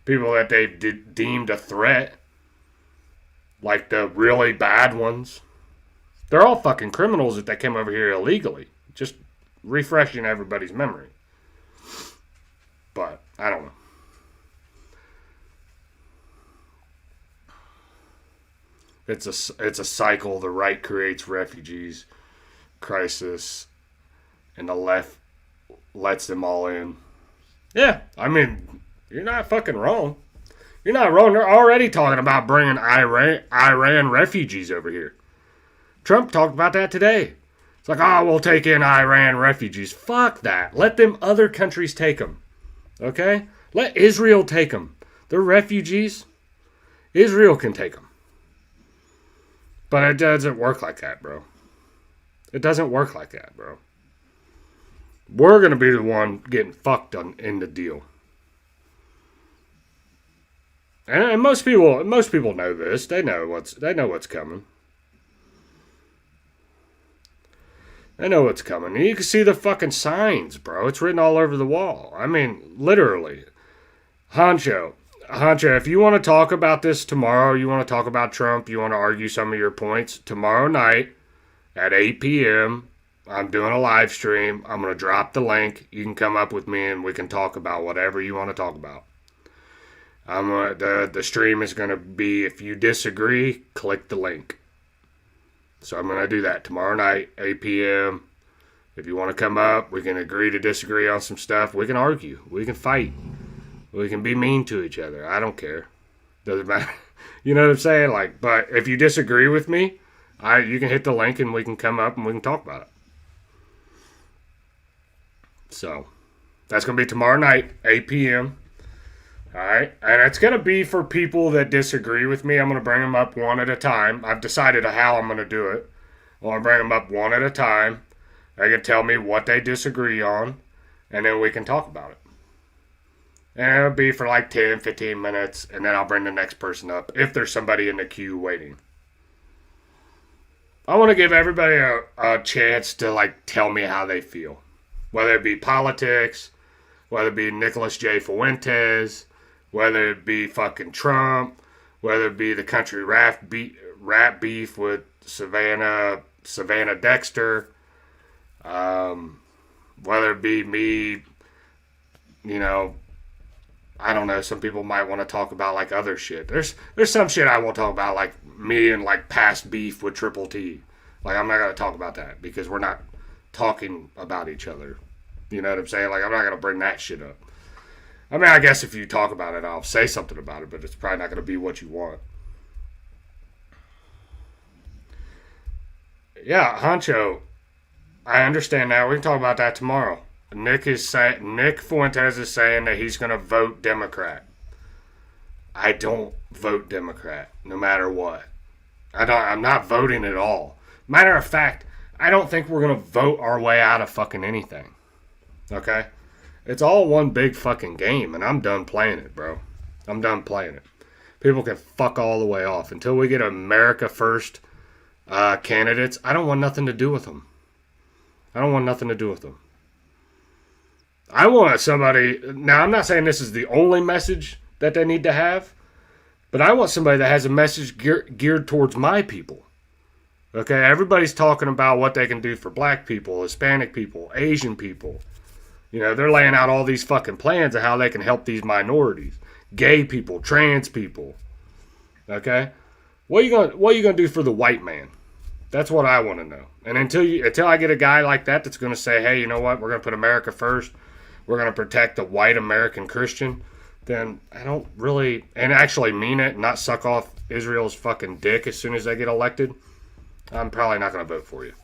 people that they've deemed a threat, like the really bad ones. They're all fucking criminals if they came over here illegally. Just refreshing everybody's memory. But, I don't know. It's a cycle. The right creates refugees, crisis, and the left lets them all in. Yeah, I mean, you're not fucking wrong. You're not wrong. They're already talking about bringing Iran refugees over here. Trump talked about that today. It's like, oh, we'll take in Iran refugees. Fuck that. Let them other countries take them. Okay? Let Israel take them. They're refugees. Israel can take them. But it doesn't work like that, bro. It doesn't work like that, bro. We're going to be the one getting fucked in the deal. And most people know this. They know what's coming. They know what's coming. And you can see the fucking signs, bro. It's written all over the wall. I mean, literally. Honcho, if you want to talk about this tomorrow, you want to talk about Trump, you want to argue some of your points, tomorrow night at 8 p.m., I'm doing a live stream. I'm going to drop the link. You can come up with me and we can talk about whatever you want to talk about. The stream is going to be, if you disagree, click the link. So I'm going to do that tomorrow night, 8 p.m. If you want to come up, we can agree to disagree on some stuff. We can argue. We can fight. We can be mean to each other. I don't care. Doesn't matter. You know what I'm saying? Like, but if you disagree with me, you can hit the link and we can come up and we can talk about it. So, that's going to be tomorrow night, 8 p.m. Alright? And it's going to be for people that disagree with me. I'm going to bring them up one at a time. I've decided how I'm going to do it. I want to bring them up one at a time. They can tell me what they disagree on, and then we can talk about it. And it'll be for like 10, 15 minutes, and then I'll bring the next person up if there's somebody in the queue waiting. I want to give everybody a chance to like tell me how they feel. Whether it be politics, whether it be Nicholas J. Fuentes, whether it be fucking Trump, whether it be the country rap beef with Savannah Dexter, whether it be me, you know, I don't know, some people might want to talk about like other shit. There's some shit I won't talk about, like me and like past beef with Triple T. Like, I'm not going to talk about that because we're not talking about each other. You know what I'm saying? Like, I'm not going to bring that shit up. I mean, I guess if you talk about it, I'll say something about it, but it's probably not going to be what you want. Yeah, Honcho, I understand now. We can talk about that tomorrow. Nick Fuentes is saying that he's going to vote Democrat. I don't vote Democrat, no matter what. I'm not voting at all. Matter of fact, I don't think we're going to vote our way out of fucking anything. Okay? It's all one big fucking game, and I'm done playing it, bro. I'm done playing it. People can fuck all the way off. Until we get America First candidates, I don't want nothing to do with them. I don't want nothing to do with them. I want somebody... Now, I'm not saying this is the only message that they need to have, but I want somebody that has a message geared towards my people. Okay? Everybody's talking about what they can do for black people, Hispanic people, Asian people. You know, they're laying out all these fucking plans of how they can help these minorities. Gay people, trans people. Okay? What are you gonna do for the white man? That's what I want to know. And until I get a guy like that's going to say, hey, you know what? We're going to put America first. We're going to protect the white American Christian. Then I don't really, and actually mean it, not suck off Israel's fucking dick as soon as they get elected. I'm probably not going to vote for you.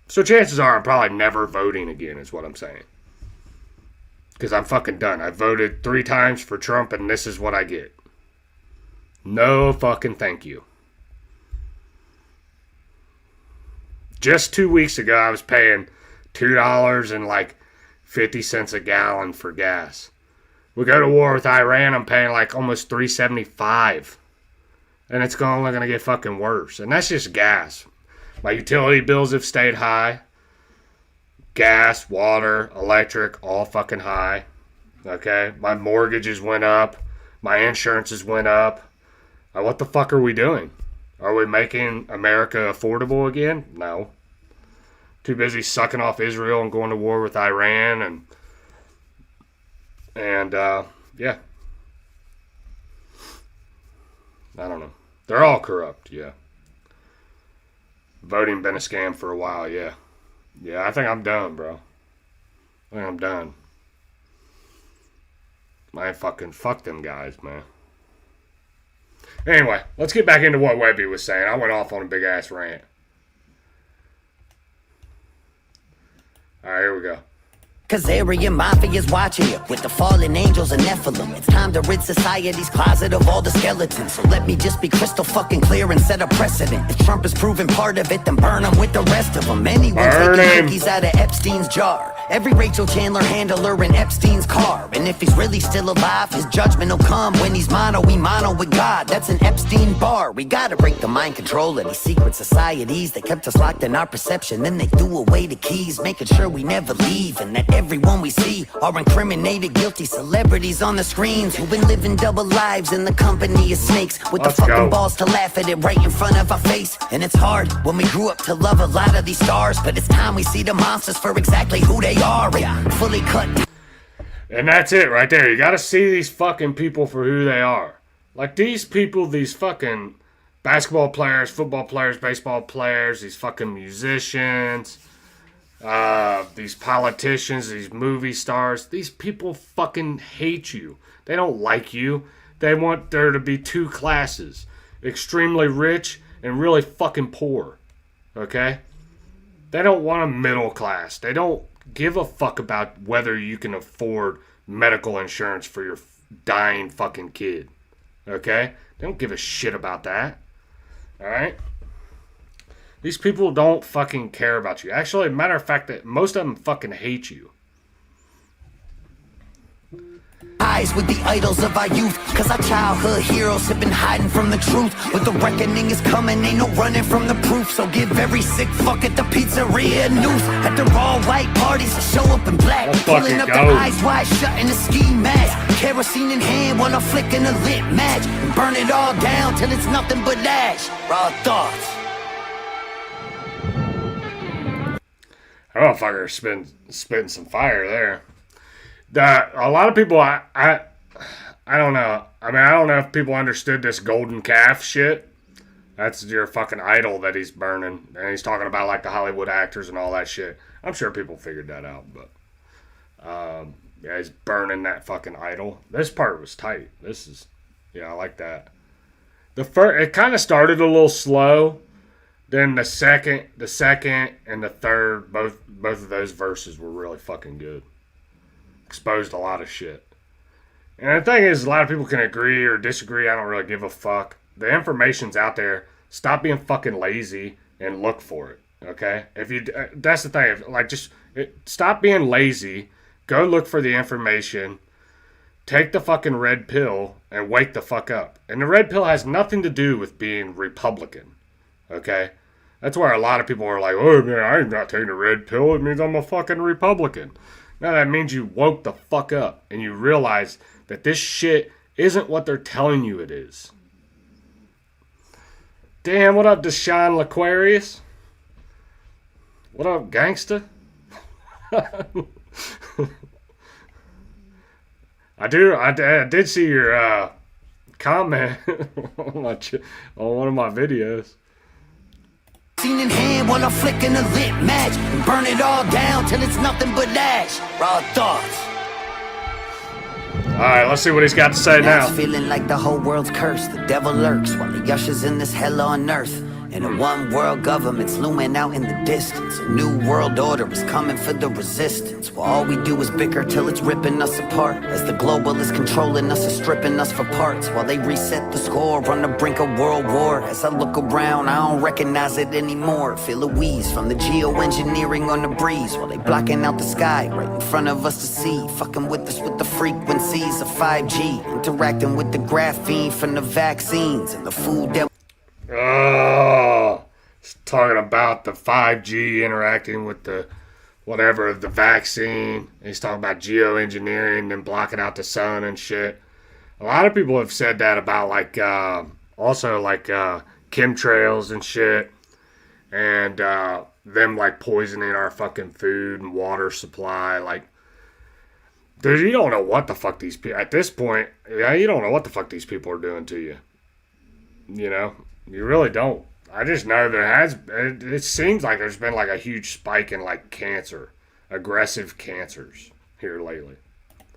So chances are I'm probably never voting again is what I'm saying. Because I'm fucking done. I voted 3 times for Trump and this is what I get. No fucking thank you. Just 2 weeks ago I was paying $2 and like 50 cents a gallon for gas. We go to war with Iran, I'm paying like almost $3.75 And it's only going to get fucking worse. And that's just gas. My utility bills have stayed high. Gas, water, electric, all fucking high. Okay? My mortgages went up. My insurances went up. What the fuck are we doing? Are we making America affordable again? No. Too busy sucking off Israel and going to war with Iran and yeah. I don't know. They're all corrupt, yeah. Voting been a scam for a while, yeah. Yeah, I think I'm done, bro. I think I'm done. I fucking fuck them guys, man. Anyway, let's get back into what Webby was saying. I went off on a big ass rant. Alright, here we go. Cause Aryan Mafia's watching you with the fallen angels and Nephilim. It's time to rid society's closet of all the skeletons. So let me just be crystal fucking clear and set a precedent. If Trump is proven part of it, then burn him with the rest of them. Anyone taking cookies out of Epstein's jar. Every Rachel Chandler handler in Epstein's car. And if he's really still alive, his judgment will come when he's mono with God. That's an Epstein bar. We gotta break the mind control of these secret societies that kept us locked in our perception. Then they threw away the keys, making sure we never leave. And that everyone we see are incriminated, guilty celebrities on the screens who've been living double lives in the company of snakes. With the fucking balls to laugh at it right in front of our face. And it's hard when we grew up to love a lot of these stars, but it's time we see the monsters for exactly who they are. Fully cut. And that's it right there. You gotta see these fucking people for who they are. Like these people, these fucking basketball players, football players, baseball players, these fucking musicians, these politicians, these movie stars. These people fucking hate you. They don't like you. They want there to be two classes. Extremely rich and really fucking poor. Okay? They don't want a middle class. They don't give a fuck about whether you can afford medical insurance for your dying fucking kid. Okay? They don't give a shit about that. Alright? These people don't fucking care about you. Actually, matter of fact, that most of them fucking hate you. Eyes with the idols of our youth, cause our childhood heroes have been hiding from the truth. But the reckoning is coming, ain't no running from the proof. So give every sick fuck at the pizzeria a noose. At the raw white parties, show up in black, pulling up their eyes wide shut in a ski mask. Kerosene in hand while I'm flicking a lit match. And burn it all down till it's nothing but ash. Raw thoughts. I don't know if I could spitting some fire there. A lot of people, I don't know. I mean, I don't know if people understood this golden calf shit. That's your fucking idol that he's burning. And he's talking about, like, the Hollywood actors and all that shit. I'm sure people figured that out, but... yeah, he's burning that fucking idol. This part was tight. This is... Yeah, I like that. It kind of started a little slow. Then the second, and the third, both of those verses were really fucking good. Exposed a lot of shit. And the thing is, a lot of people can agree or disagree. I don't really give a fuck. The information's out there. Stop being fucking lazy and look for it. Okay? That's the thing. Like, stop being lazy. Go look for the information. Take the fucking red pill and wake the fuck up. And the red pill has nothing to do with being Republican. Okay? That's where a lot of people are like, oh man, I'm not taking a red pill. It means I'm a fucking Republican. No, that means you woke the fuck up and you realize that this shit isn't what they're telling you it is. Damn, what up, Deshaun L'Aquarius? What up, gangsta? I did see your comment on one of my videos. Scene in hand while I'm flicking a lit match. And burn it all down till it's nothing but ash. Raw thoughts. Alright, let's see what he's got to say now. It's feeling like the whole world's cursed. The devil lurks while he ushers in this hell on earth. And a one world government's looming out in the distance. A new world order is coming for the resistance. Well, all we do is bicker till it's ripping us apart. As the globalists controlling us and stripping us for parts. While they reset the score on the brink of world war. As I look around, I don't recognize it anymore. Feel a wheeze from the geoengineering on the breeze. While they blocking out the sky right in front of us to see. Fucking with us with the frequencies of 5G. Interacting with the graphene from the vaccines. And the food that Oh, it's talking about the 5G interacting with the whatever, the vaccine. He's talking about geoengineering and blocking out the sun and shit. A lot of people have said that about also chemtrails and shit, and them like poisoning our fucking food and water supply. Like, dude, you don't know what the fuck these people at this point. Yeah, you don't know what the fuck these people are doing to you. You know. You really don't. I just know it seems like there's been like a huge spike in like cancer, aggressive cancers here lately.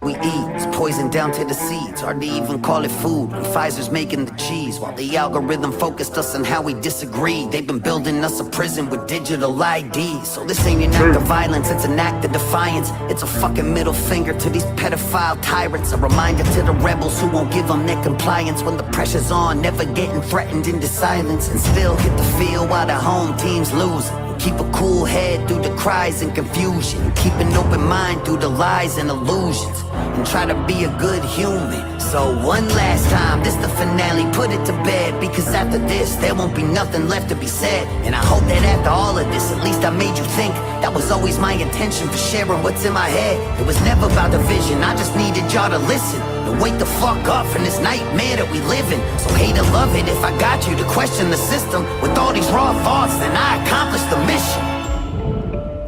we eat is poison down to the seeds. Hard to even call it food when Pfizer's making the cheese. While the algorithm focused us on how we disagree, they've been building us a prison with digital IDs. So this ain't an act of violence, it's an act of defiance. It's a fucking middle finger to these pedophile tyrants. A reminder to the rebels who won't give them their compliance. When the pressure's on, never getting threatened into silence. And still hit the field while the home team's losing. Keep a cool head through the cries and confusion. Keep an open mind through the lies and illusions. And try to be a good human. So one last time, this the finale, put it to bed. Because after this, there won't be nothing left to be said. And I hope that after all of this, at least I made you think. That was always my intention for sharing what's in my head. It was never about the vision, I just needed y'all to listen. And wake the fuck up from this nightmare that we live in. So hate or love it if I got you to question the system. With all these raw thoughts, then I accomplished the mission.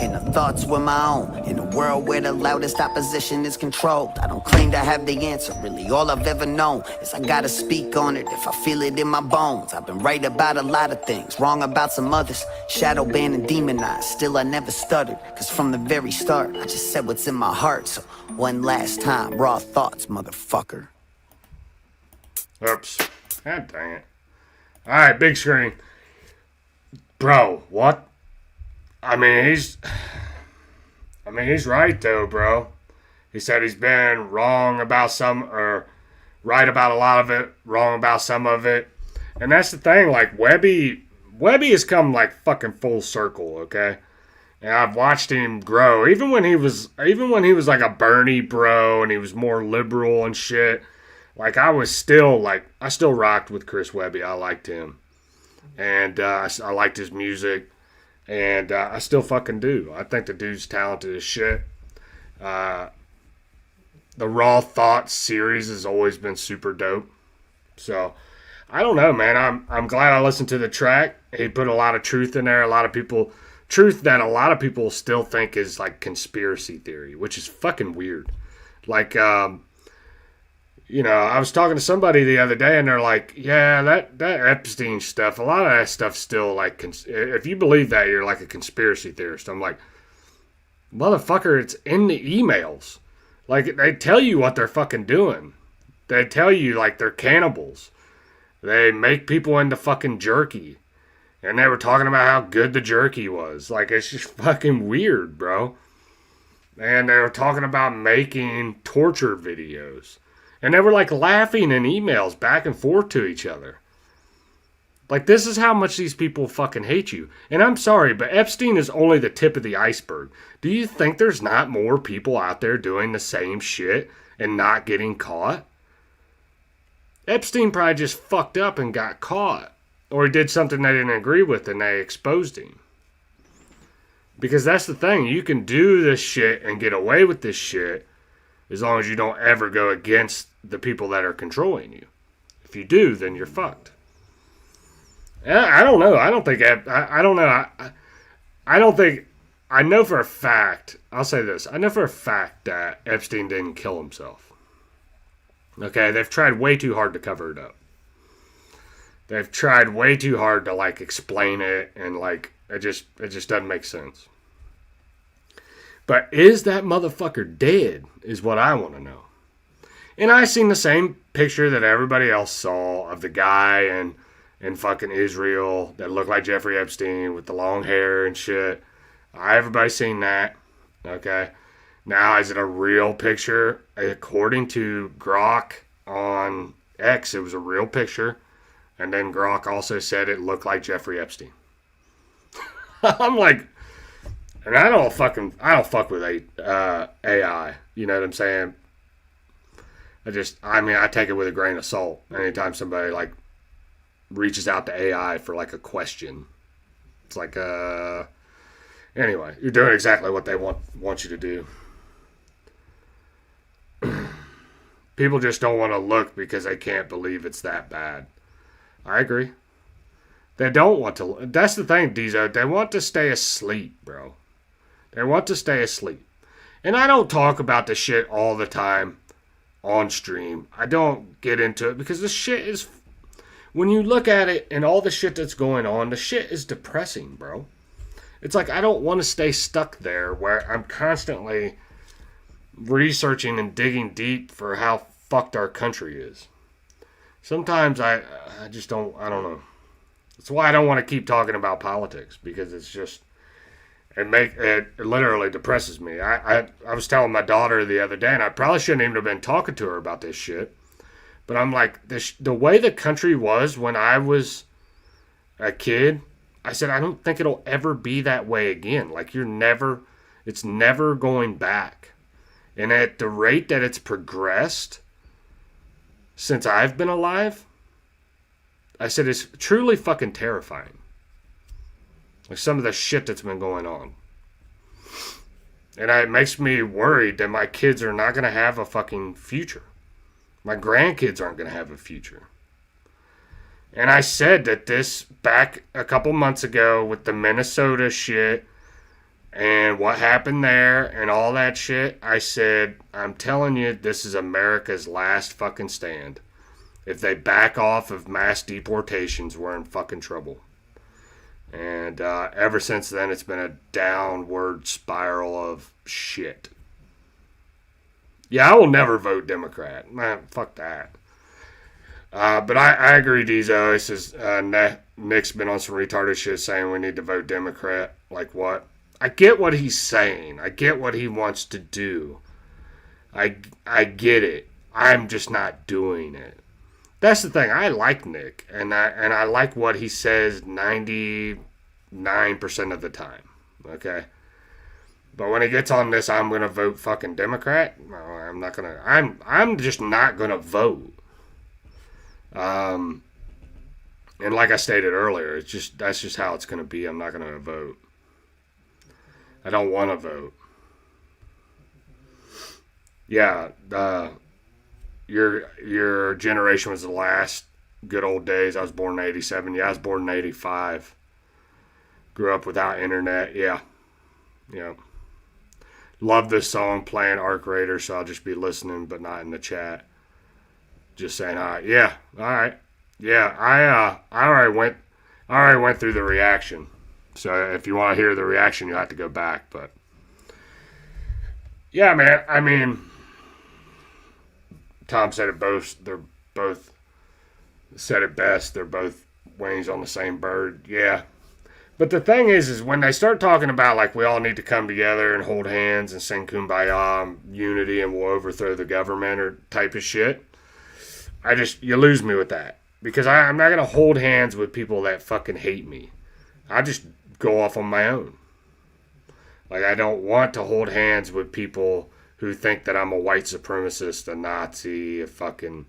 And the thoughts were my own. In a world where the loudest opposition is controlled. I don't claim to have the answer. Really all I've ever known is I gotta speak on it if I feel it in my bones. I've been right about a lot of things, wrong about some others. Shadow banned and demonized, still I never stuttered. Cause from the very start, I just said what's in my heart. So one last time, raw thoughts, motherfucker. Oops. God dang it. Alright, big screen. Bro, what? I mean, he's right though, bro. He said he's been wrong about some, or right about a lot of it, wrong about some of it. And that's the thing, like Webby has come like fucking full circle, okay? And I've watched him grow. Even when he was like a Bernie bro and he was more liberal and shit. Like I still rocked with Chris Webby. I liked him. And I liked his music. And I still fucking do. I think the dude's talented as shit. The Raw Thoughts series has always been super dope. So, I don't know, man. I'm glad I listened to the track. He put a lot of truth in there. Truth that a lot of people still think is like conspiracy theory, which is fucking weird. Like, I was talking to somebody the other day, and they're like, yeah, that Epstein stuff, a lot of that stuff's still, like, if you believe that, you're like a conspiracy theorist. I'm like, motherfucker, it's in the emails. Like, they tell you what they're fucking doing. They tell you, like, they're cannibals. They make people into fucking jerky. And they were talking about how good the jerky was. Like, it's just fucking weird, bro. And they were talking about making torture videos. And they were like laughing in emails back and forth to each other. Like, this is how much these people fucking hate you. And I'm sorry, but Epstein is only the tip of the iceberg. Do you think there's not more people out there doing the same shit and not getting caught? Epstein probably just fucked up and got caught. Or he did something they didn't agree with and they exposed him. Because that's the thing. You can do this shit and get away with this shit as long as you don't ever go against the people that are controlling you. If you do, then you're fucked. I don't know. I don't think... I don't know. I don't think... I know for a fact... I'll say this. I know for a fact that Epstein didn't kill himself. Okay? They've tried way too hard to cover it up. They've tried way too hard to, like, explain it. And, like, it just doesn't make sense. But is that motherfucker dead is what I want to know. And I seen the same picture that everybody else saw of the guy, and in fucking Israel that look like Jeffrey Epstein with the long hair and shit. Everybody's seen that. Okay. Now, is it a real picture? According to Grok on X, it was a real picture. And then Grok also said it looked like Jeffrey Epstein. I'm like, and I don't fuck with AI. You know what I'm saying? I take it with a grain of salt. Anytime somebody like reaches out to AI for like a question, it's like, anyway, you're doing exactly what they want you to do. People just don't want to look because they can't believe it's that bad. I agree. They don't want to. That's the thing, Diesel. They want to stay asleep, bro. They want to stay asleep. And I don't talk about this shit all the time on stream. I don't get into it because this shit is... When you look at it and all the shit that's going on, the shit is depressing, bro. It's like I don't want to stay stuck there where I'm constantly researching and digging deep for how fucked our country is. Sometimes I just don't... I don't know. That's why I don't want to keep talking about politics, because it's just... It literally depresses me. I was telling my daughter the other day, and I probably shouldn't even have been talking to her about this shit. But I'm like, the way the country was when I was a kid, I said, I don't think it'll ever be that way again. Like, it's never going back. And at the rate that it's progressed since I've been alive, I said, it's truly fucking terrifying. Like some of the shit that's been going on. And it makes me worried that my kids are not going to have a fucking future. My grandkids aren't going to have a future. And I said that this back a couple months ago with the Minnesota shit and what happened there and all that shit. I said, I'm telling you, this is America's last fucking stand. If they back off of mass deportations, we're in fucking trouble. And ever since then, it's been a downward spiral of shit. Yeah, I will never vote Democrat. Man, fuck that. But I agree, Diesel. This is Nick's been on some retarded shit saying we need to vote Democrat. Like what? I get what he's saying. I get what he wants to do. I get it. I'm just not doing it. That's the thing. I like Nick, and I like what he says 99% of the time. Okay? But when he gets on this, I'm going to vote fucking Democrat. No, I'm not going to. I'm just not going to vote. And like I stated earlier, that's just how it's going to be. I'm not going to vote. I don't want to vote. Yeah, your generation was the last good old days. I was born in 87. Yeah, I was born in 85. Grew up without internet. Yeah. Love this song, playing Arc Raider, so I'll just be listening but not in the chat. Just saying hi. Yeah, alright. Yeah, I already went through the reaction. So if you want to hear the reaction, you'll have to go back. But yeah, man, I mean, Tom said it both. They're both said it best. They're both wings on the same bird. Yeah. But the thing is when they start talking about like we all need to come together and hold hands and sing Kumbaya, unity, and we'll overthrow the government or type of shit, you lose me with that. Because I'm not going to hold hands with people that fucking hate me. I just go off on my own. Like, I don't want to hold hands with people who think that I'm a white supremacist, a Nazi, a fucking,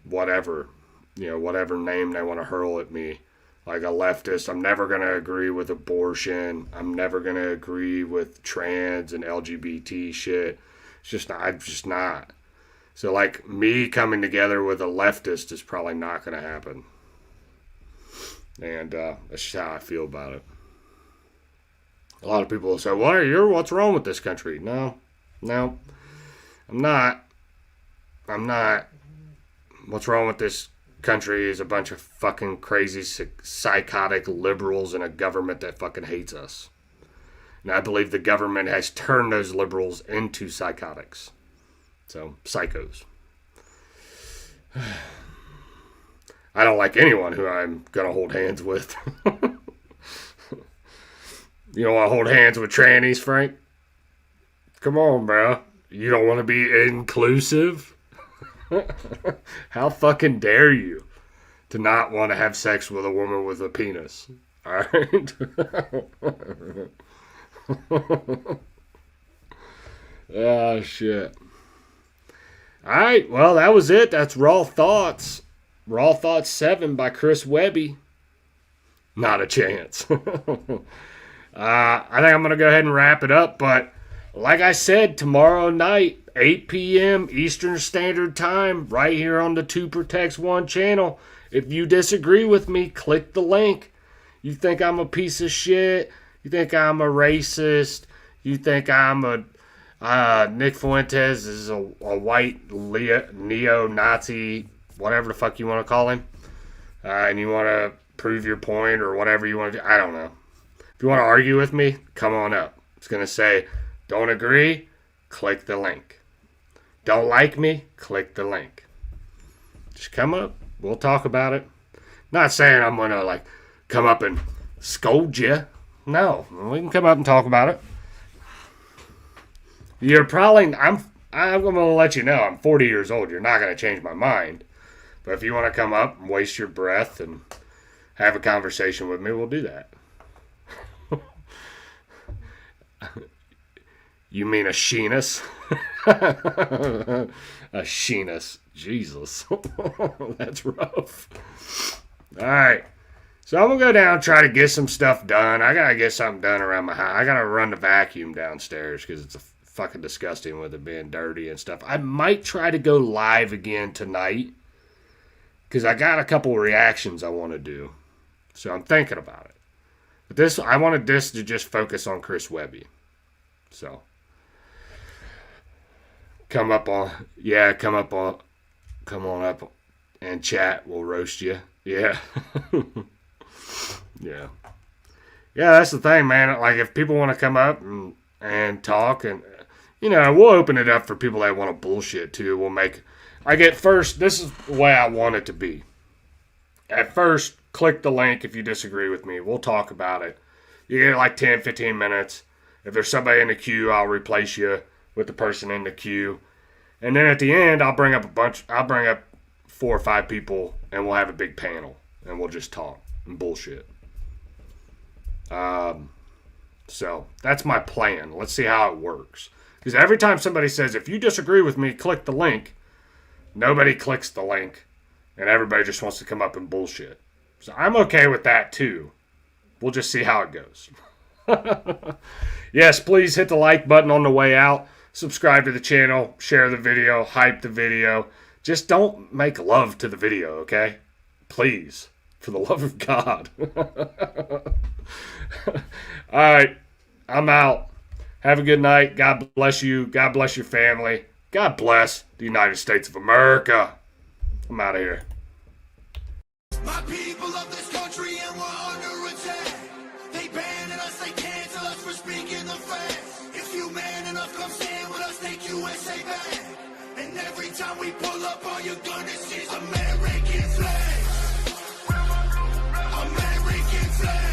whatever. Whatever name they want to hurl at me. Like a leftist. I'm never going to agree with abortion. I'm never going to agree with trans and LGBT shit. I'm just not. So, like, me coming together with a leftist is probably not going to happen. And that's just how I feel about it. A lot of people will say, what's wrong with this country? No, I'm not. What's wrong with this country is a bunch of fucking crazy, psychotic liberals and a government that fucking hates us. And I believe the government has turned those liberals into psychotics. So, psychos. I don't like anyone who I'm gonna hold hands with. You don't want to hold hands with trannies, Frank? Come on, bro. You don't want to be inclusive? How fucking dare you to not want to have sex with a woman with a penis? Alright? Oh, shit. Alright, well, that was it. That's Raw Thoughts. Raw Thoughts VII by Chris Webby. Not a chance. I think I'm going to go ahead and wrap it up, but like I said, tomorrow night, 8 p.m. Eastern Standard Time, right here on the 2 Protects 1 channel. If you disagree with me, click the link. You think I'm a piece of shit? You think I'm a racist? You think I'm a... Nick Fuentes is a white neo-Nazi, whatever the fuck you want to call him, and you want to prove your point or whatever you want to do. I don't know. If you want to argue with me, come on up. It's going to say, don't agree? Click the link. Don't like me? Click the link. Just come up. We'll talk about it. Not saying I'm going to, like, come up and scold you. No. We can come up and talk about it. You're probably... I'm going to let you know, I'm 40 years old. You're not going to change my mind. But if you want to come up and waste your breath and have a conversation with me, we'll do that. You mean a sheenus? A sheenus. Jesus. That's rough. Alright. So I'm going to go down and try to get some stuff done. I got to get something done around my house. I got to run the vacuum downstairs because it's fucking disgusting with it being dirty and stuff. I might try to go live again tonight because I got a couple of reactions I want to do. So I'm thinking about it. But I wanted this to just focus on Chris Webby. So, come on up and chat. We'll roast you. Yeah. Yeah. Yeah, that's the thing, man. Like, if people want to come up and talk, and, you know, we'll open it up for people that want to bullshit, too. This is the way I want it to be. At first, click the link if you disagree with me. We'll talk about it. You get like 10, 15 minutes. If there's somebody in the queue, I'll replace you with the person in the queue. And then at the end, I'll bring up 4 or 5 people, and we'll have a big panel. And we'll just talk and bullshit. So, that's my plan. Let's see how it works. Because every time somebody says, if you disagree with me, click the link, nobody clicks the link. And everybody just wants to come up and bullshit. So I'm okay with that too. We'll just see how it goes. Yes, please hit the like button on the way out. Subscribe to the channel. Share the video. Hype the video. Just don't make love to the video, okay? Please. For the love of God. Alright. I'm out. Have a good night. God bless you. God bless your family. God bless the United States of America. I'm out of here. My people of this country and we're under attack. They banning us, they cancel us for speaking the facts. If you man enough, come stand with us, take USA back. And every time we pull up, all you're gonna see is American flag. American flag.